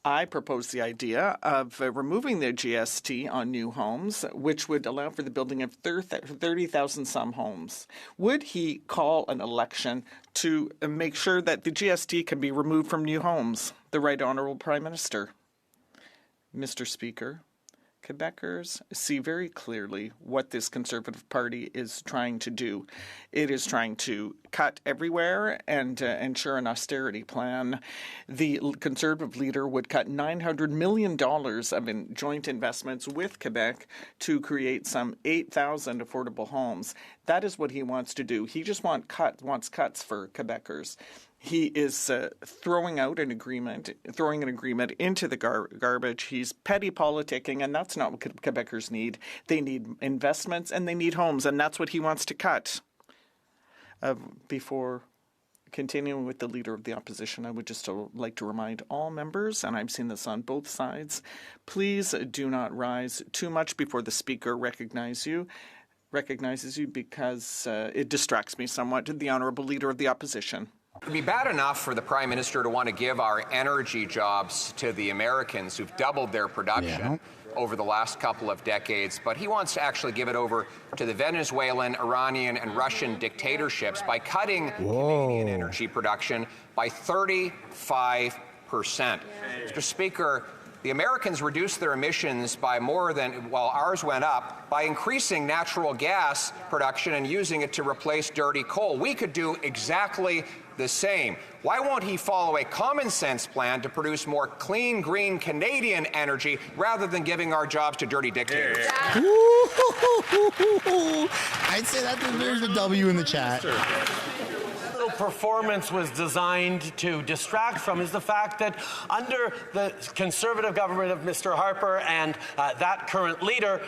I propose the idea of removing the GST on new homes, which would allow for the building of 30,000 some homes. Would he call an election to make sure that the GST can be removed from new homes? The Right Honourable Prime Minister. Mr. Speaker, Quebecers see very clearly what this Conservative Party is trying to do. It is trying to cut everywhere and ensure an austerity plan. The Conservative leader would cut $900 million of joint investments with Quebec to create some 8,000 affordable homes. That is what he wants to do. He just wants cuts for Quebecers. He is throwing an agreement into the garbage. He's petty politicking, and that's not what Quebecers need. They need investments and they need homes, and that's what he wants to cut. Before Continuing with the Leader of the Opposition, I would just like to remind all members, and I've seen this on both sides, please do not rise too much before the Speaker recognizes you because it distracts me somewhat. The Honourable Leader of the Opposition. It would be bad enough for the Prime Minister to want to give our energy jobs to the Americans who've doubled their production over the last couple of decades, but he wants to actually give it over to the Venezuelan, Iranian, and Russian dictatorships by cutting Canadian energy production by 35%. Mr. Speaker, the Americans reduced their emissions by more than, while ours went up, by increasing natural gas production and using it to replace dirty coal. We could do exactly the same. Why won't he follow a common sense plan to produce more clean, green Canadian energy rather than giving our jobs to dirty dictators? I'd say that there's a W in the chat. Performance was designed to distract from is the fact that under the Conservative government of Mr. Harper and that current leader,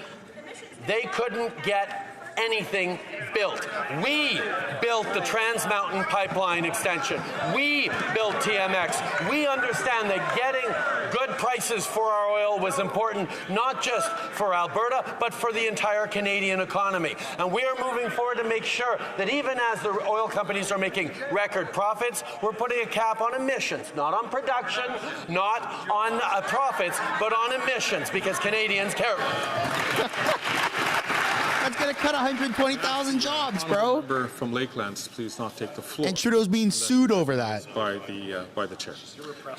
they couldn't get anything built. We built the Trans Mountain Pipeline extension. We built TMX. We understand that getting good prices for our oil was important, not just for Alberta, but for the entire Canadian economy. And we are moving forward to make sure that even as the oil companies are making record profits, we're putting a cap on emissions, not on production, not on profits, but on emissions, because Canadians care. That's going to cut 120,000 jobs, bro. Member from Lakelands, please not take the floor. And Trudeau's being sued over that. By the chair.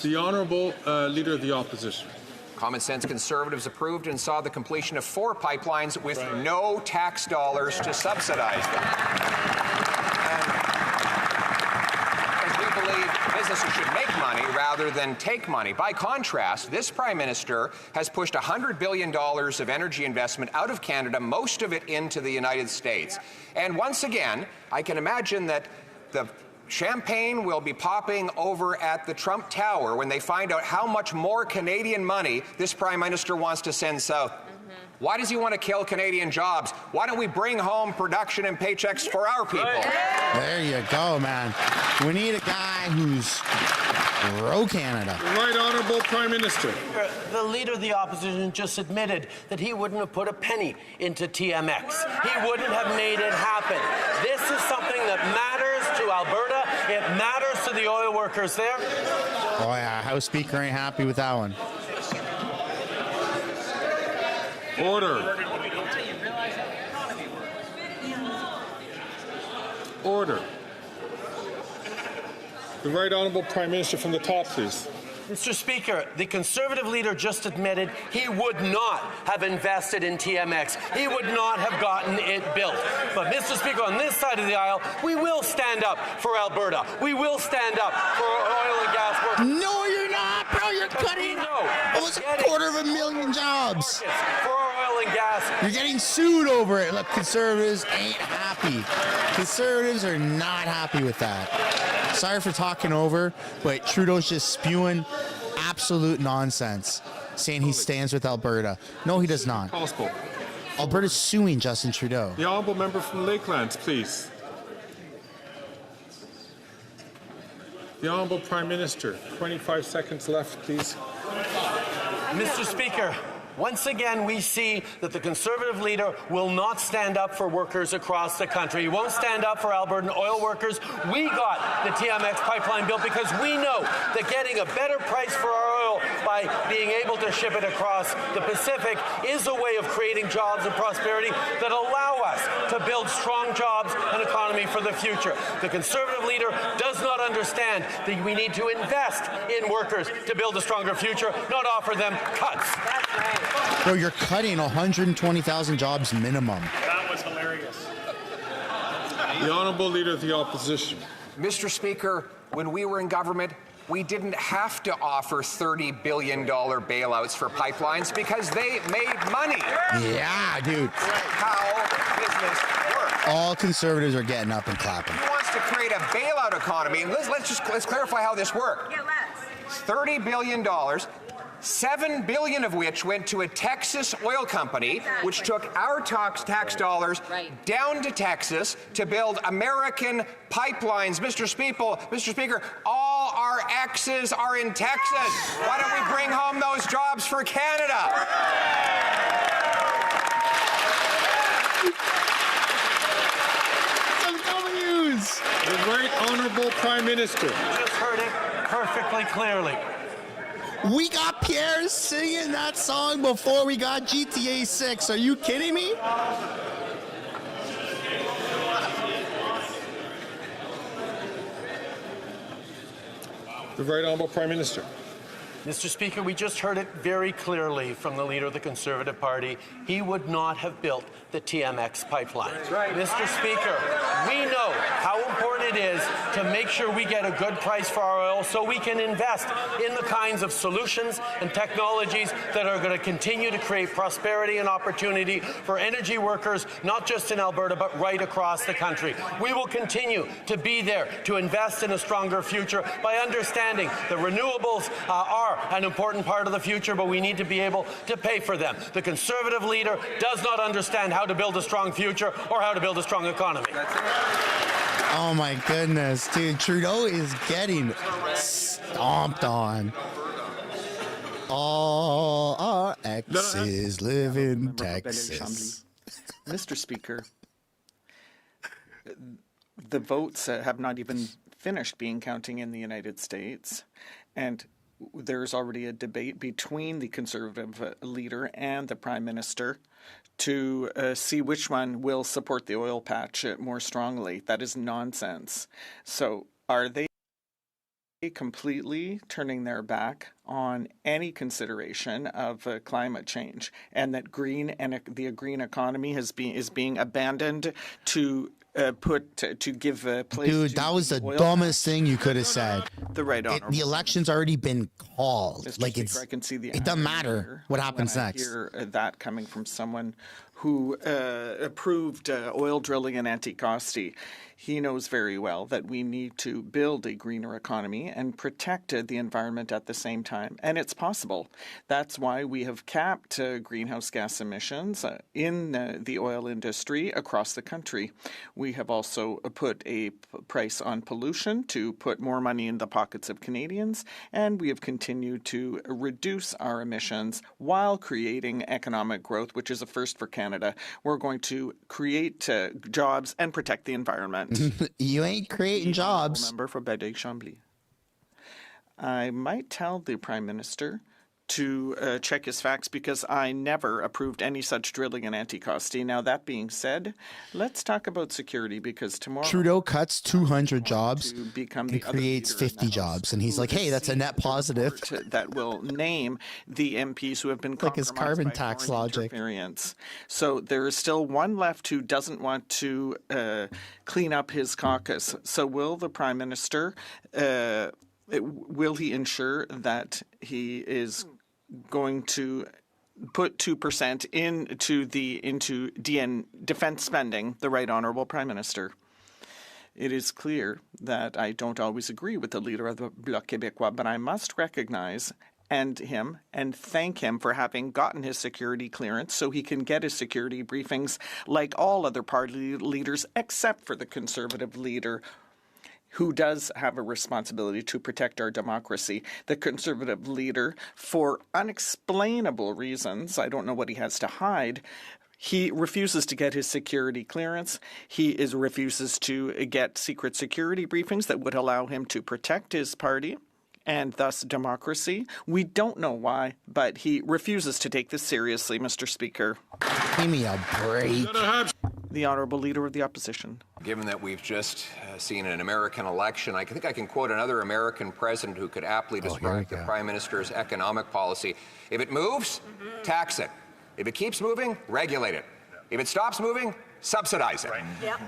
The Honourable Leader of the Opposition. Common sense Conservatives approved and saw the completion of 4 pipelines with no tax dollars to subsidize them. And we believe businesses should make money rather than take money. By contrast, this Prime Minister has pushed $100 billion of energy investment out of Canada, most of it into the United States. And once again, I can imagine that the champagne will be popping over at the Trump Tower when they find out how much more Canadian money this Prime Minister wants to send south. Why does he want to kill Canadian jobs? Why don't we bring home production and paychecks for our people? There you go, man. We need a guy who's pro-Canada. The Right Honourable Prime Minister. The Leader of the Opposition just admitted that he wouldn't have put a penny into TMX. He wouldn't have made it happen. This is something that matters to Alberta. It matters to the oil workers there. Oh, yeah. House Speaker ain't happy with that one. Order. Order. The Right Honourable Prime Minister from the top, please. Mr. Speaker, the Conservative leader just admitted he would not have invested in TMX. He would not have gotten it built. But, Mr. Speaker, on this side of the aisle, we will stand up for Alberta. We will stand up for oil and gas workers. No, you're not, bro. You're cutting almost 250,000 jobs. For our oil and gas. You're getting sued over it. Look, Conservatives ain't happy. Conservatives are not happy with that. Sorry for talking over, but Trudeau's just spewing absolute nonsense, saying he stands with Alberta. No, he does not. Alberta's suing Justin Trudeau. The Honourable Member from Lakelands, please. The Honourable Prime Minister, 25 seconds left, please. Mr. Speaker, once again, we see that the Conservative leader will not stand up for workers across the country. He won't stand up for Albertan oil workers. We got the TMX pipeline built because we know that getting a better price for our oil by being able to ship it across the Pacific is a way of creating jobs and prosperity that allow us to build strong jobs and economy for the future. The Conservative leader does not understand that we need to invest in workers to build a stronger future, not offer them cuts. That's right. Bro, you're cutting 120,000 jobs minimum. That was hilarious. The Honourable Leader of the Opposition. Mr. Speaker, when we were in government, we didn't have to offer $30 billion bailouts for pipelines because they made money. Yeah, dude. How business works. All Conservatives are getting up and clapping. He wants to create a bailout economy. And let's clarify how this works. $30 billion. $7 billion of which went to a Texas oil company, which took our tax dollars down to Texas to build American pipelines. Mr. Speaker, all our X's are in Texas. Why don't we bring home those jobs for Canada? The Right Honourable Prime Minister. You just heard it perfectly clearly. We got Pierre singing that song before we got GTA 6. Are you kidding me? The Right Honourable Prime Minister. Mr. Speaker, we just heard it very clearly from the Leader of the Conservative Party. He would not have built the TMX pipeline. That's right. Mr. Speaker, we know how important it is to make sure we get a good price for our oil so we can invest in the kinds of solutions and technologies that are going to continue to create prosperity and opportunity for energy workers, not just in Alberta, but right across the country. We will continue to be there to invest in a stronger future by understanding that renewables are an important part of the future, but we need to be able to pay for them. The Conservative leader does not understand how to build a strong future or how to build a strong economy. Oh my goodness, dude. Trudeau is getting stomped on. All our exes live in Texas. Mr. Speaker, the votes have not even finished being counting in the United States, and there's already a debate between the Conservative leader and the Prime Minister to see which one will support the oil patch more strongly. That is nonsense. So are they completely turning their back on any consideration of climate change, and that the green economy is being abandoned to give place? Dude, that was the dumbest thing you could have said. The Right Honourable. The election's already been called. Mr. Like Speaker, I can see the it doesn't matter what happens when next. I hear that coming from someone who approved oil drilling in Anticosti. He knows very well that we need to build a greener economy and protect the environment at the same time. And it's possible. That's why we have capped greenhouse gas emissions in the oil industry across the country. We have also put a price on pollution to put more money in the pockets of Canadians. And we have continued to reduce our emissions while creating economic growth, which is a first for Canada. We're going to create jobs and protect the environment. You ain't creating jobs. Member for Badeg-Chambly. I might tell the Prime Minister to check his facts, because I never approved any such drilling in Anticosti. Now, that being said, let's talk about security, because tomorrow Trudeau cuts 200 jobs and creates 50 jobs. And he's like, hey, that's a net positive. That will name the MPs who have been like his carbon tax logic. So there is still one left who doesn't want to clean up his caucus. So will the Prime Minister, will he ensure that he is going to put 2% into defense spending, the Right Honourable Prime Minister? It is clear that I don't always agree with the leader of the Bloc Québécois, but I must recognize and thank him for having gotten his security clearance so he can get his security briefings like all other party leaders except for the Conservative leader, who does have a responsibility to protect our democracy. The Conservative leader, for unexplainable reasons, I don't know what he has to hide, he refuses to get his security clearance. He refuses to get secret security briefings that would allow him to protect his party and thus democracy. We don't know why, but he refuses to take this seriously, Mr. Speaker. Give me a break. The Honourable Leader of the Opposition. Given that we've just seen an American election, I think I can quote another American president who could aptly describe the Prime Minister's economic policy. If it moves, tax it. If it keeps moving, regulate it. If it stops moving, subsidize it.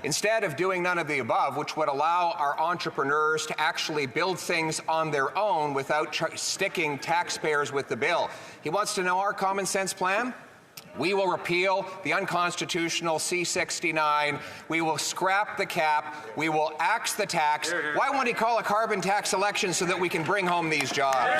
Instead of doing none of the above, which would allow our entrepreneurs to actually build things on their own without sticking taxpayers with the bill. He wants to know our common sense plan. We will repeal the unconstitutional C-69. We will scrap the cap. We will axe the tax. Why won't he call a carbon tax election so that we can bring home these jobs?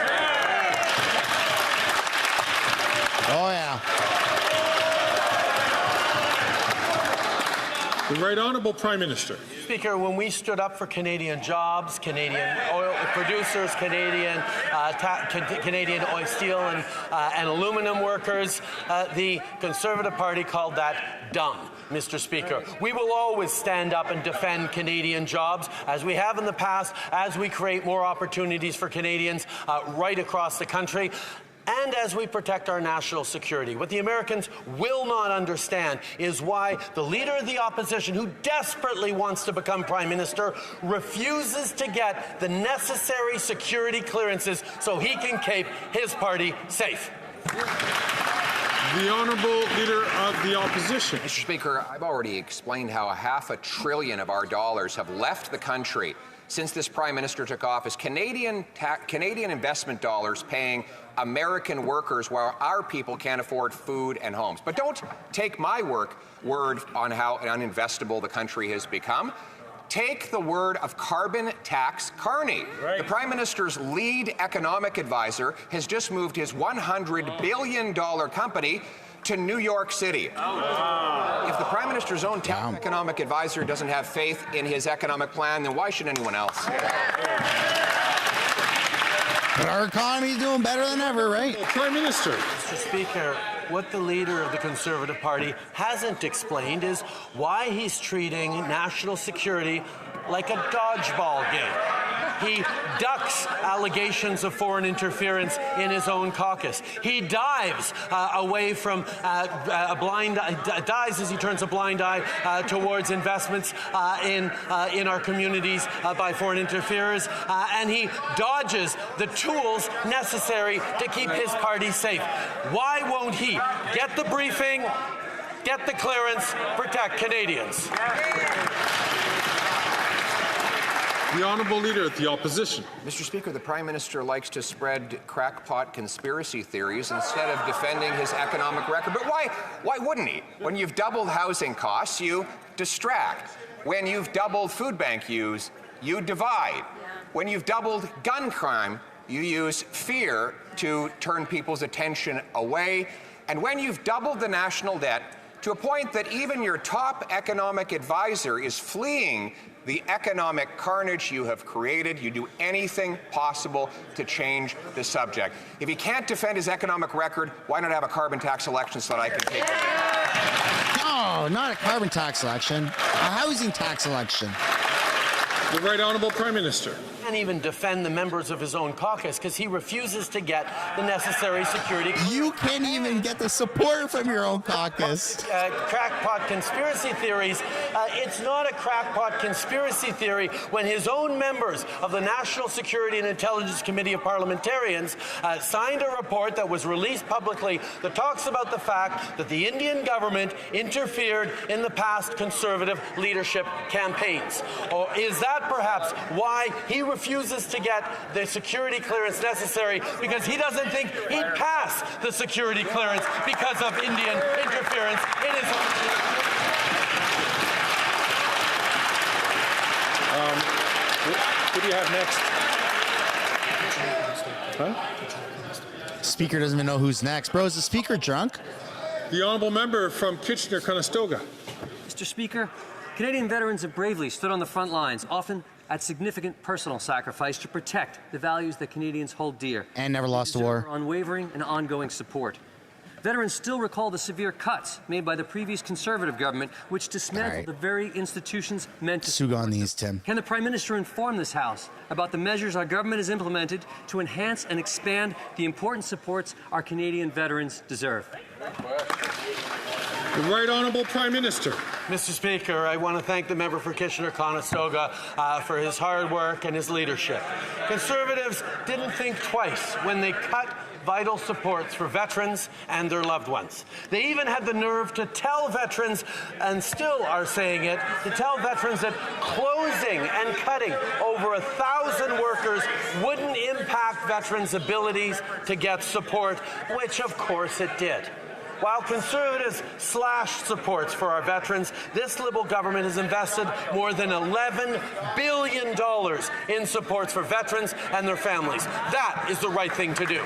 The Right Honourable Prime Minister. Speaker, when we stood up for Canadian jobs, Canadian oil producers, Canadian oil, steel and aluminum workers, the Conservative Party called that dumb, Mr. Speaker. We will always stand up and defend Canadian jobs, as we have in the past, as we create more opportunities for Canadians right across the country, and as we protect our national security. What the Americans will not understand is why the Leader of the Opposition, who desperately wants to become Prime Minister, refuses to get the necessary security clearances so he can keep his party safe. The Honourable Leader of the Opposition. Mr. Speaker, I've already explained how $500 billion of our dollars have left the country since this Prime Minister took office. Canadian investment dollars paying American workers while our people can't afford food and homes. But don't take my word on how uninvestable the country has become. Take the word of carbon tax Carney. Right. The Prime Minister's lead economic advisor has just moved his $100 billion company to New York City. If the Prime Minister's own economic advisor doesn't have faith in his economic plan, then why should anyone else? But our economy is doing better than ever, right? Prime Minister. Mr. Speaker, what the Leader of the Conservative Party hasn't explained is why he's treating national security like a dodgeball game. He ducks allegations of foreign interference in his own caucus. He dives away from dies as he turns a blind eye towards investments in our communities by foreign interferers, and he dodges the tools necessary to keep his party safe. Why won't he get the briefing, get the clearance, protect Canadians? The Honourable Leader of the Opposition. Mr. Speaker, the Prime Minister likes to spread crackpot conspiracy theories instead of defending his economic record. But why wouldn't he? When you've doubled housing costs, you distract. When you've doubled food bank use, you divide. When you've doubled gun crime, you use fear to turn people's attention away. And when you've doubled the national debt to a point that even your top economic advisor is fleeing the economic carnage you have created, you do anything possible to change the subject. If he can't defend his economic record, why not have a carbon tax election so that I can take it? No, not a carbon tax election, a housing tax election. The Right Honourable Prime Minister. Can't even defend the members of his own caucus because he refuses to get the necessary security. You can't even get the support from your own caucus. Crackpot conspiracy theories. It's not a crackpot conspiracy theory when his own members of the National Security and Intelligence Committee of Parliamentarians signed a report that was released publicly that talks about the fact that the Indian government interfered in the past Conservative leadership campaigns. Or is that perhaps why he refuses to get the security clearance necessary, because he doesn't think he'd pass the security clearance because of Indian interference in his own... What do you have next? Huh? Speaker doesn't even know who's next. Bro, is the Speaker drunk? The Honourable Member from Kitchener-Conestoga. Mr. Speaker, Canadian veterans have bravely stood on the front lines, often at significant personal sacrifice, to protect the values that Canadians hold dear. And never lost a war. Unwavering and ongoing support. Veterans still recall the severe cuts made by the previous Conservative government, which dismantled the very institutions meant to Sug on these, Tim. Can the Prime Minister inform this House about the measures our government has implemented to enhance and expand the important supports our Canadian veterans deserve? The Right Honourable Prime Minister. Mr. Speaker, I want to thank the member for Kitchener-Conestoga for his hard work and his leadership. Conservatives didn't think twice when they cut vital supports for veterans and their loved ones. They even had the nerve to tell veterans, and still are saying it, to tell veterans that closing and cutting over 1,000 workers wouldn't impact veterans' abilities to get support, which of course it did. While Conservatives slashed supports for our veterans, this Liberal government has invested more than $11 billion in supports for veterans and their families. That is the right thing to do.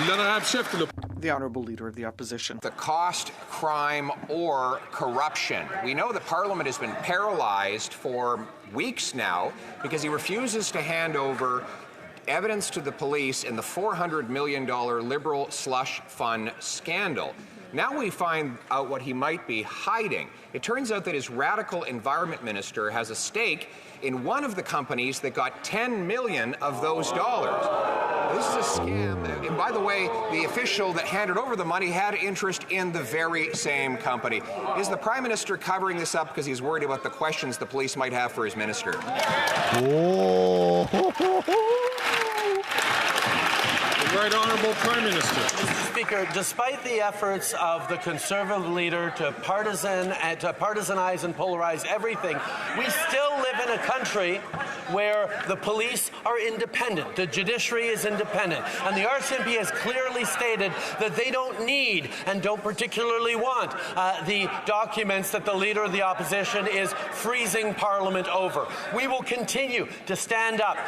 L'honorable chef de The Honourable Leader of the Opposition. The cost, crime, or corruption. We know that Parliament has been paralyzed for weeks now because he refuses to hand over evidence to the police in the $400 million Liberal slush fund scandal. Now we find out what he might be hiding. It turns out that his radical environment minister has a stake in one of the companies that got 10 million of those dollars. This is a scam. And by the way, the official that handed over the money had interest in the very same company. Is the Prime Minister covering this up because he's worried about the questions the police might have for his minister? The Right Honourable Prime Minister. Mr. Speaker, despite the efforts of the Conservative leader to partisanize and polarize everything, we still live in a country where the police are independent, the judiciary is independent, and the RCMP has clearly stated that they don't need and don't particularly want the documents that the Leader of the Opposition is freezing Parliament over. We will continue to stand up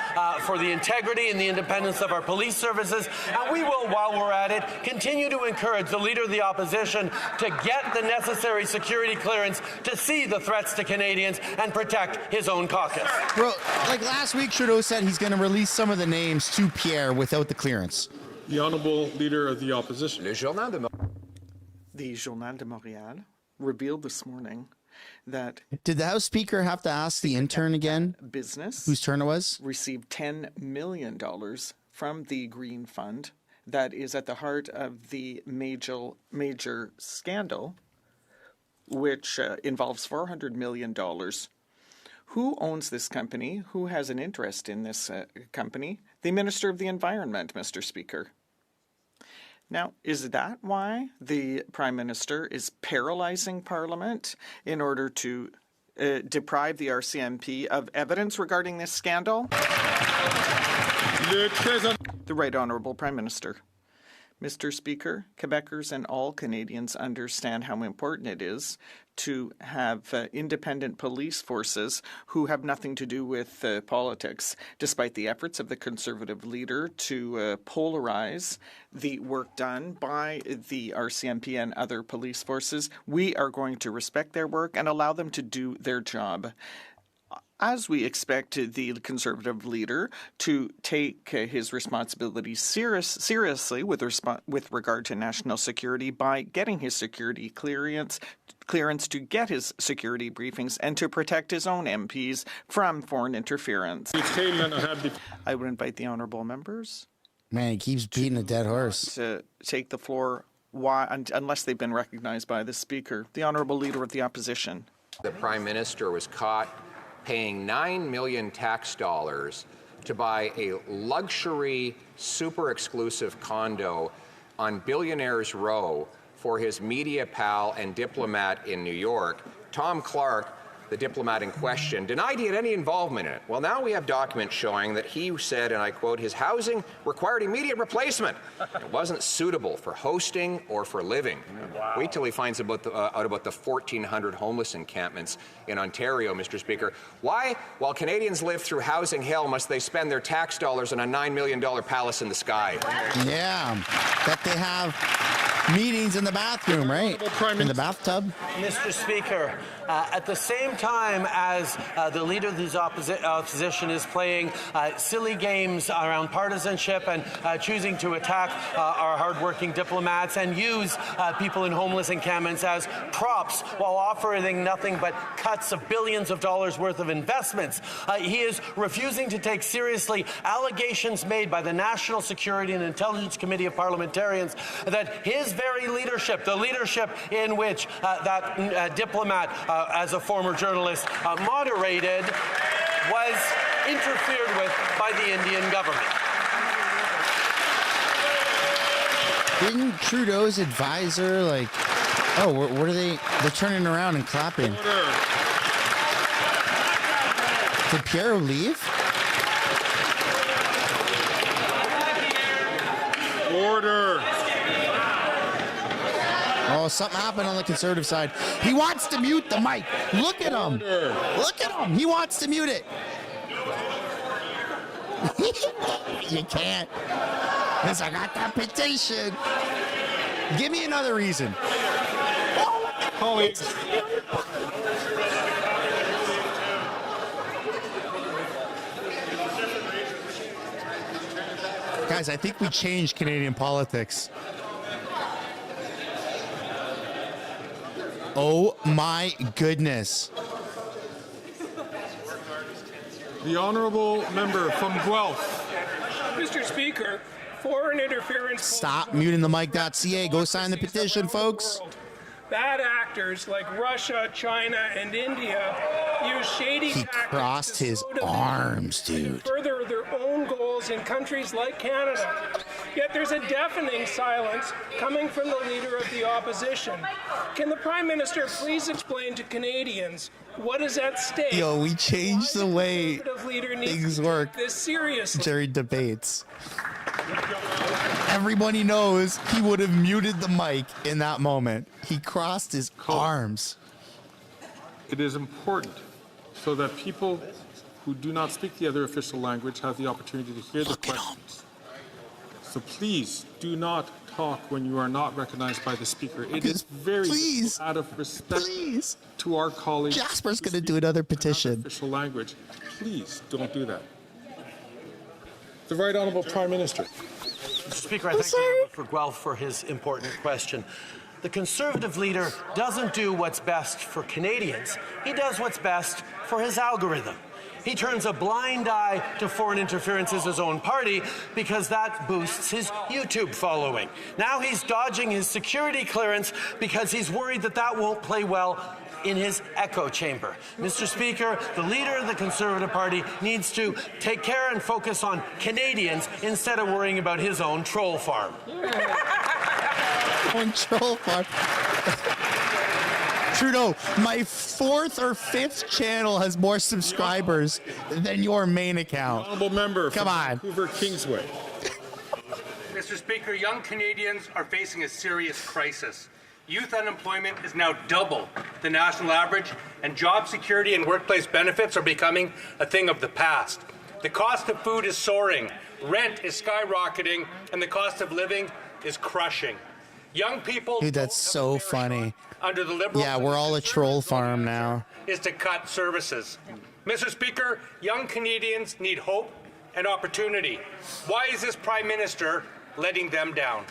for the integrity and the independence of our police services, and we will, while we're at it, continue to encourage the Leader of the Opposition to get the necessary security clearance to see the threats to Canadians and protect his own caucus. Bro, like last week, Trudeau said he's going to release some of the names to Pierre without the clearance. The Honourable Leader of the Opposition. The Journal de Montréal revealed this morning that Did the House Speaker have to ask the intern again business whose turn it was? received $10 million from the Green Fund that is at the heart of the major scandal, which involves $400 million. Who owns this company? Who has an interest in this company? The Minister of the Environment, Mr. Speaker. Now, is that why the Prime Minister is paralyzing Parliament in order to deprive the RCMP of evidence regarding this scandal? The Right Honourable Prime Minister. Mr. Speaker, Quebecers and all Canadians understand how important it is to have independent police forces who have nothing to do with politics. Despite the efforts of the Conservative leader to polarize the work done by the RCMP and other police forces, we are going to respect their work and allow them to do their job. As we expect the Conservative leader to take his responsibilities seriously with regard to national security by getting his security clearance to get his security briefings and to protect his own MPs from foreign interference. I would invite the honourable members. Man, he keeps beating a dead horse. To take the floor unless they've been recognized by the Speaker. The Honourable Leader of the Opposition. The Prime Minister was caught paying $9 million tax dollars to buy a luxury, super exclusive condo on Billionaires Row for his media pal and diplomat in New York. Tom Clark, the diplomat in question, denied he had any involvement in it. Well, now we have documents showing that he said, and I quote, his housing required immediate replacement. It wasn't suitable for hosting or for living. Wow. Wait till he finds out about the 1,400 homeless encampments in Ontario, Mr. Speaker. Why, while Canadians live through housing hell, must they spend their tax dollars on a $9 million palace in the sky? Yeah, that they have meetings in the bathroom, right? In the bathtub. Mr. Speaker, at the same time as the Leader of the Opposition is playing silly games around partisanship and choosing to attack our hardworking diplomats and use people in homeless encampments as props while offering nothing but cuts of billions of dollars worth of investments, he is refusing to take seriously allegations made by the National Security and Intelligence Committee of Parliamentarians that his very leadership, the leadership in which that diplomat, as a former journalist, moderated, was interfered with by the Indian government. Didn't Trudeau's advisor, like, oh, what are they? They're turning around and clapping. Did Pierre leave? Order. Oh, something happened on the Conservative side. He wants to mute the mic. Look at him. Look at him. He wants to mute it. You can't. Because I got that petition. Give me another reason. Colleagues. Guys, I think we changed Canadian politics. Oh my goodness. The honourable member from Guelph. Mr. Speaker, foreign interference. Stop muting the mic.ca. Go sign the petition, folks. Bad actors like Russia, China, and India use shady He tactics crossed to his slow down arms, dude. further their own goals in countries like Canada. Yet there's a deafening silence coming from the leader of the opposition. Can the Prime Minister please explain to Canadians what is at stake? Yo, we changed the way things work this seriously. during debates. Everybody knows he would have muted the mic in that moment. He crossed his arms. It is important so that people who do not speak the other official language have the opportunity to hear the questions. So please do not talk when you are not recognized by the speaker. It is very out of respect to our colleagues. Jasper's going to do another petition. Official language. Please don't do that. The Right Honourable Prime Minister. Mr. Speaker, I thank the member for Guelph for his important question. The Conservative leader doesn't do what's best for Canadians. He does what's best for his algorithm. He turns a blind eye to foreign interference as his own party because that boosts his YouTube following. Now he's dodging his security clearance because he's worried that that won't play well in his echo chamber. Mr. Speaker, the leader of the Conservative Party needs to take care and focus on Canadians instead of worrying about his own troll farm. On troll farm. Trudeau, my 4th or 5th channel has more subscribers than your main account. Honourable member Come on. Vancouver Kingsway. Mr. Speaker, young Canadians are facing a serious crisis. Youth unemployment is now double the national average, and job security and workplace benefits are becoming a thing of the past. The cost of food is soaring, rent is skyrocketing, and the cost of living is crushing. Young people... Dude, that's so funny. Under the Liberal... Yeah, we're all a troll farm now. ...is to cut services. Mr. Speaker, young Canadians need hope and opportunity. Why is this Prime Minister letting them down?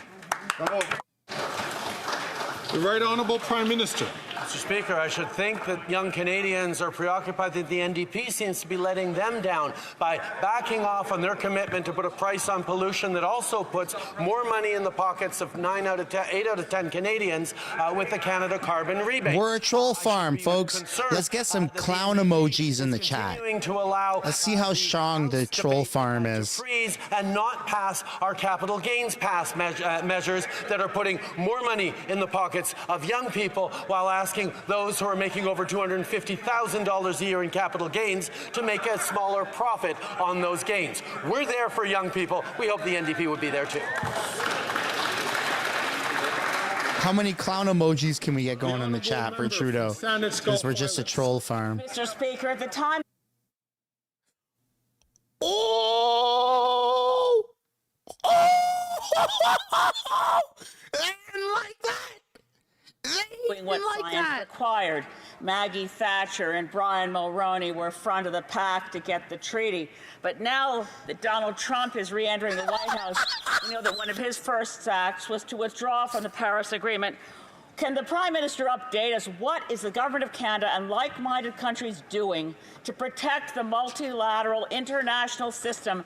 The Right Honourable Prime Minister. Mr. Speaker, I should think that young Canadians are preoccupied that the NDP seems to be letting them down by backing off on their commitment to put a price on pollution that also puts more money in the pockets of 8 out of 10 Canadians with the Canada carbon rebate. We're a troll farm, folks. Let's get some clown emojis in the chat. Let's see how strong the troll farm is. Freeze and not pass our capital gains measures that are putting more money in the pockets of young people while asking those who are making over $250,000 a year in capital gains to make a smaller profit on those gains. We're there for young people. We hope the NDP would be there too. How many clown emojis can we get going in the chat for Trudeau? Because we're just a troll farm. Mr. Speaker, at the time... Oh! Oh! I didn't like that! Doing what science required. Maggie Thatcher and Brian Mulroney were front of the pack to get the treaty. But now that Donald Trump is re-entering the White House, we know that one of his first acts was to withdraw from the Paris Agreement. Can the Prime Minister update us? What is the Government of Canada and like-minded countries doing to protect the multilateral international system,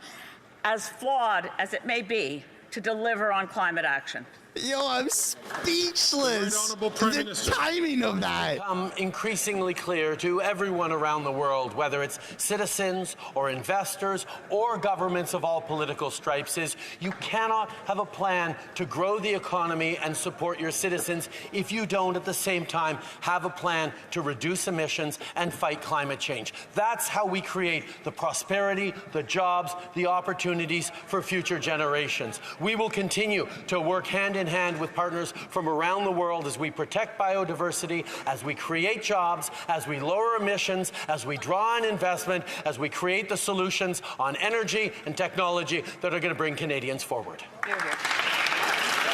as flawed as it may be, to deliver on climate action? Yo, I'm speechless. The timing of that. Become increasingly clear to everyone around the world, whether it's citizens or investors or governments of all political stripes, is you cannot have a plan to grow the economy and support your citizens if you don't at the same time have a plan to reduce emissions and fight climate change. That's how we create the prosperity, the jobs, the opportunities for future generations. We will continue to work hand in hand with partners from around the world as we protect biodiversity, as we create jobs, as we lower emissions, as we draw on investment, as we create the solutions on energy and technology that are going to bring Canadians forward.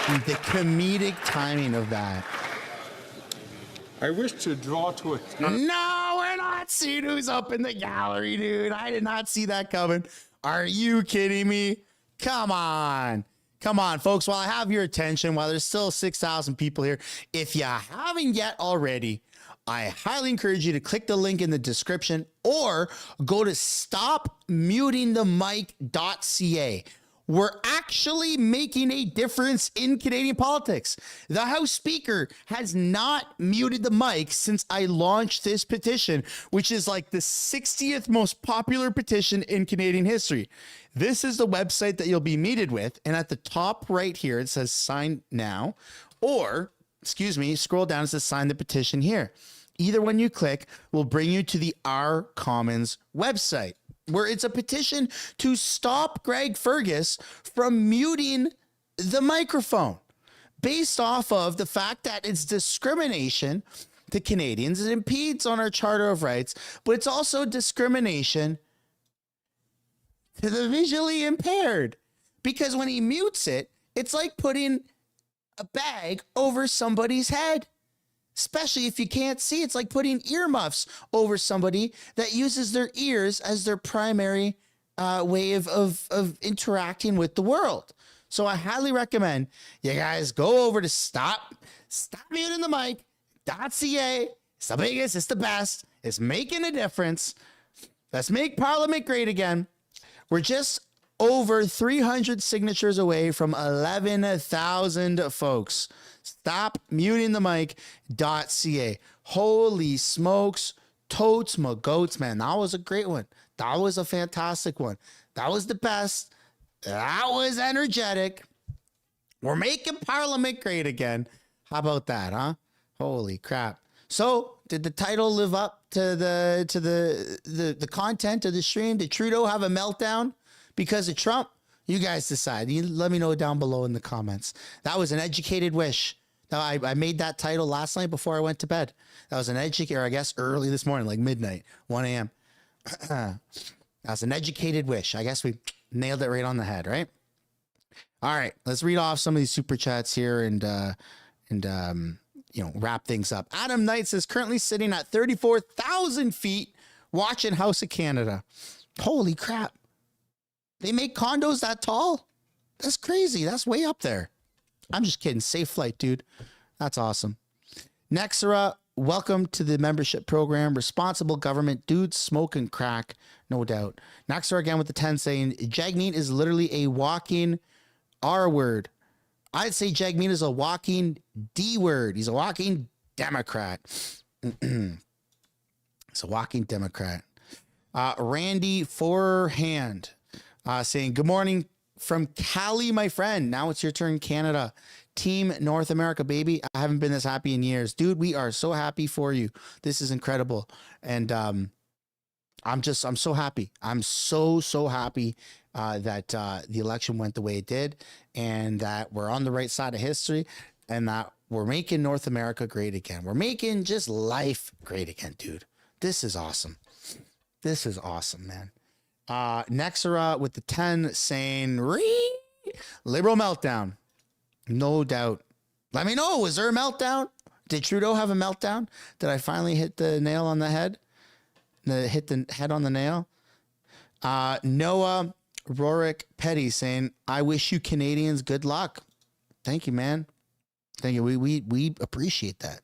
The comedic timing of that. I wish to draw to a... No, we're not seeing who's up in the gallery, dude. I did not see that coming. Are you kidding me? Come on. Come on, folks. While I have your attention, while there's still 6,000 people here, if you haven't yet already, I highly encourage you to click the link in the description or go to stopmutingthemic.ca. We're actually making a difference in Canadian politics. The House Speaker has not muted the mic since I launched this petition, which is like the 60th most popular petition in Canadian history. This is the website that you'll be muted with. And at the top right here, it says sign now, or, excuse me, scroll down, it says sign the petition here. Either one you click will bring you to the Our Commons website, where it's a petition to stop Greg Fergus from muting the microphone based off of the fact that it's discrimination to Canadians. It impedes on our Charter of Rights, but it's also discrimination to the visually impaired, because when he mutes it, it's like putting a bag over somebody's head. Especially if you can't see, it's like putting earmuffs over somebody that uses their ears as their primary way of interacting with the world. So I highly recommend you guys go over to stopmutingthemic.ca. It's the biggest, it's the best, it's making a difference. Let's make Parliament great again. We're just over 300 signatures away from 11,000 folks. Stopmutingthemic.ca. Holy smokes, totes my goats, man. That was a great one. That was a fantastic one. That was the best. That was energetic. We're making Parliament great again. How about that, huh? Holy crap. So, did the title live up to the content of the stream? Did Trudeau have a meltdown because of Trump? You guys decide. You let me know down below in the comments. That was an educated wish. Now, I made that title last night before I went to bed. That was an educated, or I guess early this morning, like midnight, 1 a.m. That was an educated wish. I guess we nailed it right on the head, right? All right, let's read off some of these super chats here and wrap things up. Adam Knight says currently sitting at 34,000 feet watching House of Canada. Holy crap. They make condos that tall? That's crazy. That's way up there. I'm just kidding. Safe flight, dude. That's awesome. Nexera, welcome to the membership program. Responsible government. Dudes smoking crack. No doubt. Nexera again with the 10 saying, Jagmeet is literally a walking R word. I'd say Jagmeet is a walking D word. He's a walking Democrat. It's a walking Democrat. Randy Forehand saying, good morning from Cali, my friend. Now it's your turn, Canada. Team North America, baby. I haven't been this happy in years. Dude, we are so happy for you. This is incredible. And I'm so happy. I'm so happy that the election went the way it did, and that we're on the right side of history, and that we're making North America great again. We're making just life great again, dude. This is awesome. This is awesome, man. Nexera with the 10 saying, liberal meltdown. No doubt. Let me know. Was there a meltdown? Did Trudeau have a meltdown? Did I finally hit the nail on the head? Hit the head on the nail? Noah Rorick Petty saying, I wish you Canadians good luck. Thank you, man. Thank you. We appreciate that.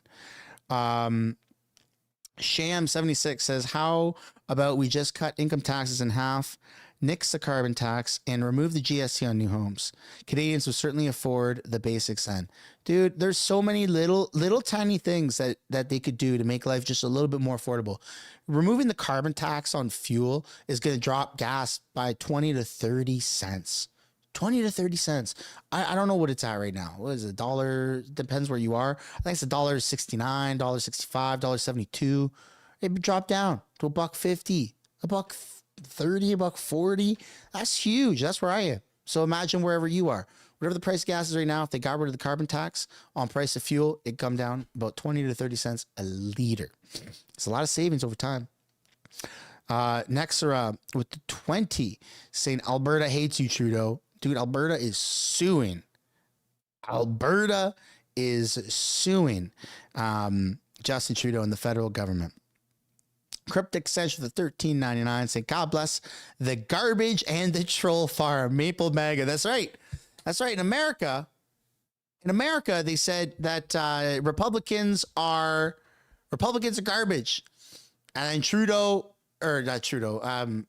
Sham76 says, how about we just cut income taxes in half, nix the carbon tax, and remove the GST on new homes? Canadians will certainly afford the basics then. Dude, there's so many little tiny things that they could do to make life just a little bit more affordable. Removing the carbon tax on fuel is going to drop gas by 20 to 30 cents. 20 to 30 cents. I don't know what it's at right now. What is it? Dollar? Depends where you are. I think it's $1.69, $1.65, $1.72. It dropped down to $1.50, $1.30, $1.40. That's huge. That's where I am. So imagine wherever you are. Whatever the price of gas is right now, if they got rid of the carbon tax on price of fuel, it'd come down about 20 to 30 cents a liter. It's a lot of savings over time. Nexera with the 20 saying, Alberta hates you, Trudeau. Dude, Alberta is suing Alberta is suing Justin Trudeau and the federal government. Cryptic session for $13.99 saying, God bless the garbage and the troll farm. Maple MAGA. That's right. That's right. In America, they said that Republicans are garbage. And then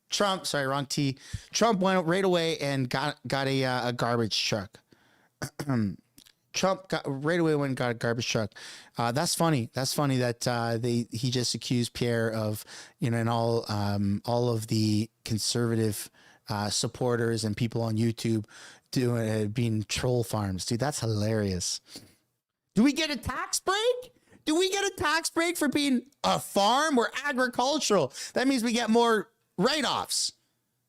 Trump, sorry, wrong T. Trump went right away and got a garbage truck. Trump got right away when got a garbage truck. That's funny. That's funny that he just accused Pierre of, and all of the conservative supporters and people on YouTube being troll farms. Dude, that's hilarious. Do we get a tax break? Do we get a tax break for being a farm? We're agricultural. That means we get more write-offs,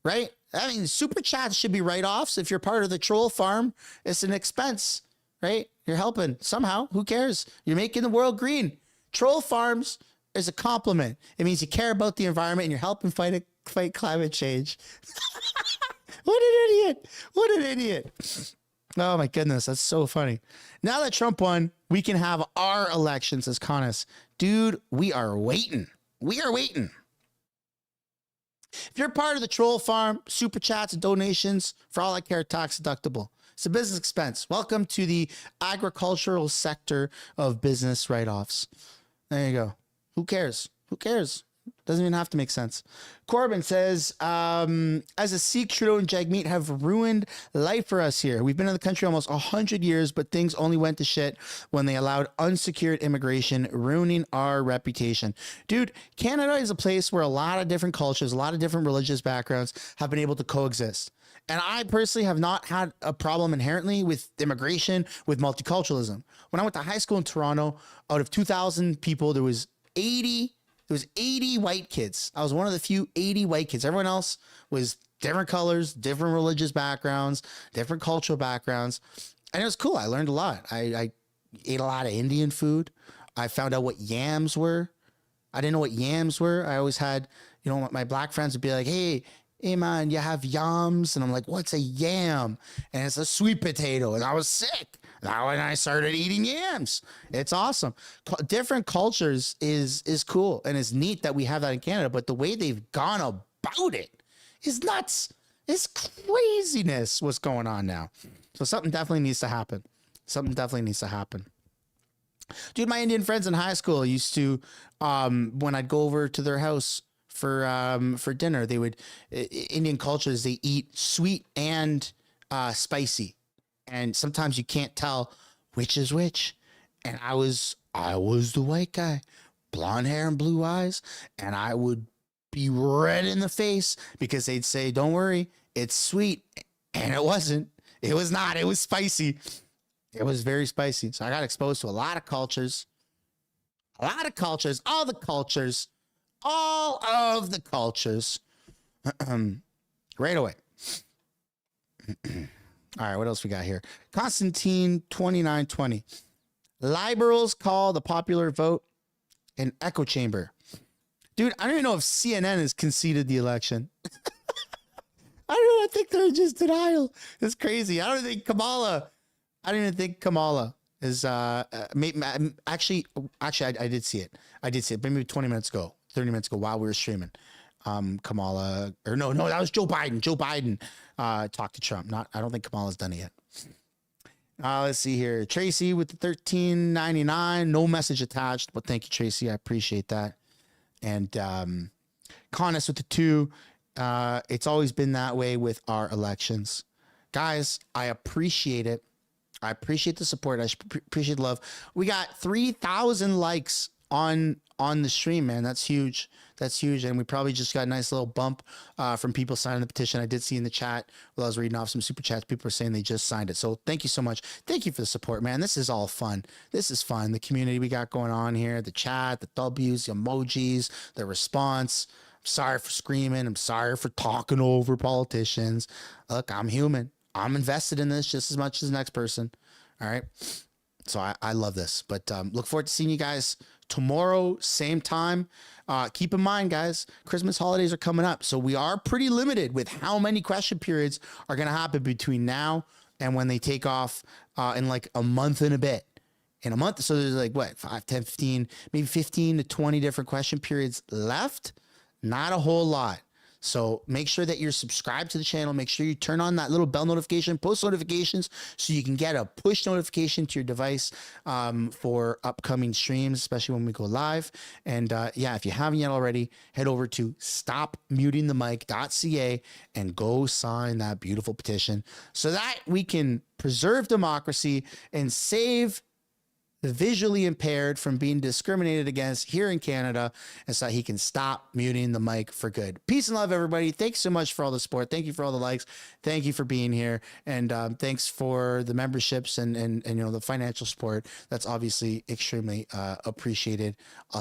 right? I mean, super chats should be write-offs. If you're part of the troll farm, it's an expense. Right? You're helping somehow. Who cares? You're making the world green. Troll farms is a compliment. It means you care about the environment and you're helping fight climate change. What an idiot. What an idiot. Oh my goodness. That's so funny. Now that Trump won, we can have our elections as Conus. Dude, we are waiting. We are waiting. If you're part of the troll farm, super chats and donations, for all I care, tax deductible. It's a business expense. Welcome to the agricultural sector of business write-offs. There you go. Who cares? Who cares? Doesn't even have to make sense. Corbin says, as a Sikh, Trudeau and Jagmeet have ruined life for us here. We've been in the country almost 100 years, but things only went to shit when they allowed unsecured immigration, ruining our reputation. Dude, Canada is a place where a lot of different cultures, a lot of different religious backgrounds have been able to coexist. And I personally have not had a problem inherently with immigration, with multiculturalism. When I went to high school in Toronto, out of 2,000 people, there was 80 white kids. I was one of the few 80 white kids. Everyone else was different colors, different religious backgrounds, different cultural backgrounds. And it was cool. I learned a lot. I ate a lot of Indian food. I found out what yams were. I didn't know what yams were. I always had, my black friends would be like, hey man, you have yams? And I'm like, what's a yam? And it's a sweet potato. And I was sick. Now when I started eating yams, it's awesome. Different cultures is cool. And it's neat that we have that in Canada, but the way they've gone about it is nuts. It's craziness what's going on now. So something definitely needs to happen. Something definitely needs to happen. Dude, my Indian friends in high school used to, when I'd go over to their house for dinner, they would, Indian cultures, they eat sweet and spicy. And sometimes you can't tell which is which. And I was the white guy, blonde hair and blue eyes. And I would be red in the face because they'd say, don't worry, it's sweet. And it wasn't. It was not. It was spicy. It was very spicy. So I got exposed to a lot of cultures. All of the cultures. Right away. All right, what else we got here? Constantine 2920. Liberals call the popular vote an echo chamber. Dude, I don't even know if CNN has conceded the election. I think they're just denial. It's crazy. I don't even think Kamala is actually I did see it. Maybe 20 minutes ago, 30 minutes ago while we were streaming. Kamala, or no, that was Joe Biden. Joe Biden talked to Trump. I don't think Kamala's done it yet. Let's see here. Tracy with the $13.99. No message attached, but thank you, Tracy. I appreciate that. And Conus with the 2. It's always been that way with our elections. Guys, I appreciate it. I appreciate the support. I appreciate the love. We got 3,000 likes on the stream, man. That's huge. That's huge. And we probably just got a nice little bump from people signing the petition. I did see in the chat while I was reading off some super chats, people were saying they just signed it. So thank you so much. Thank you for the support, man. This is all fun. This is fun. The community we got going on here, the chat, the W's, the emojis, the response. I'm sorry for screaming. I'm sorry for talking over politicians. Look, I'm human. I'm invested in this just as much as the next person. All right. So I love this, but look forward to seeing you guys tomorrow, same time. Keep in mind, guys, Christmas holidays are coming up. So we are pretty limited with how many question periods are going to happen between now and when they take off in like a month and a bit. In a month, so there's like what, 5, 10, 15, maybe 15 to 20 different question periods left. Not a whole lot. So make sure that you're subscribed to the channel. Make sure you turn on that little bell notification, post notifications, so you can get a push notification to your device for upcoming streams, especially when we go live. And yeah, if you haven't yet already, head over to stopmutingthemic.ca and go sign that beautiful petition so that we can preserve democracy and save the visually impaired from being discriminated against here in Canada, and so that he can stop muting the mic for good. Peace and love, everybody. Thanks so much for all the support. Thank you for all the likes. Thank you for being here. And thanks for the memberships and you know, the financial support. That's obviously extremely appreciated. I'll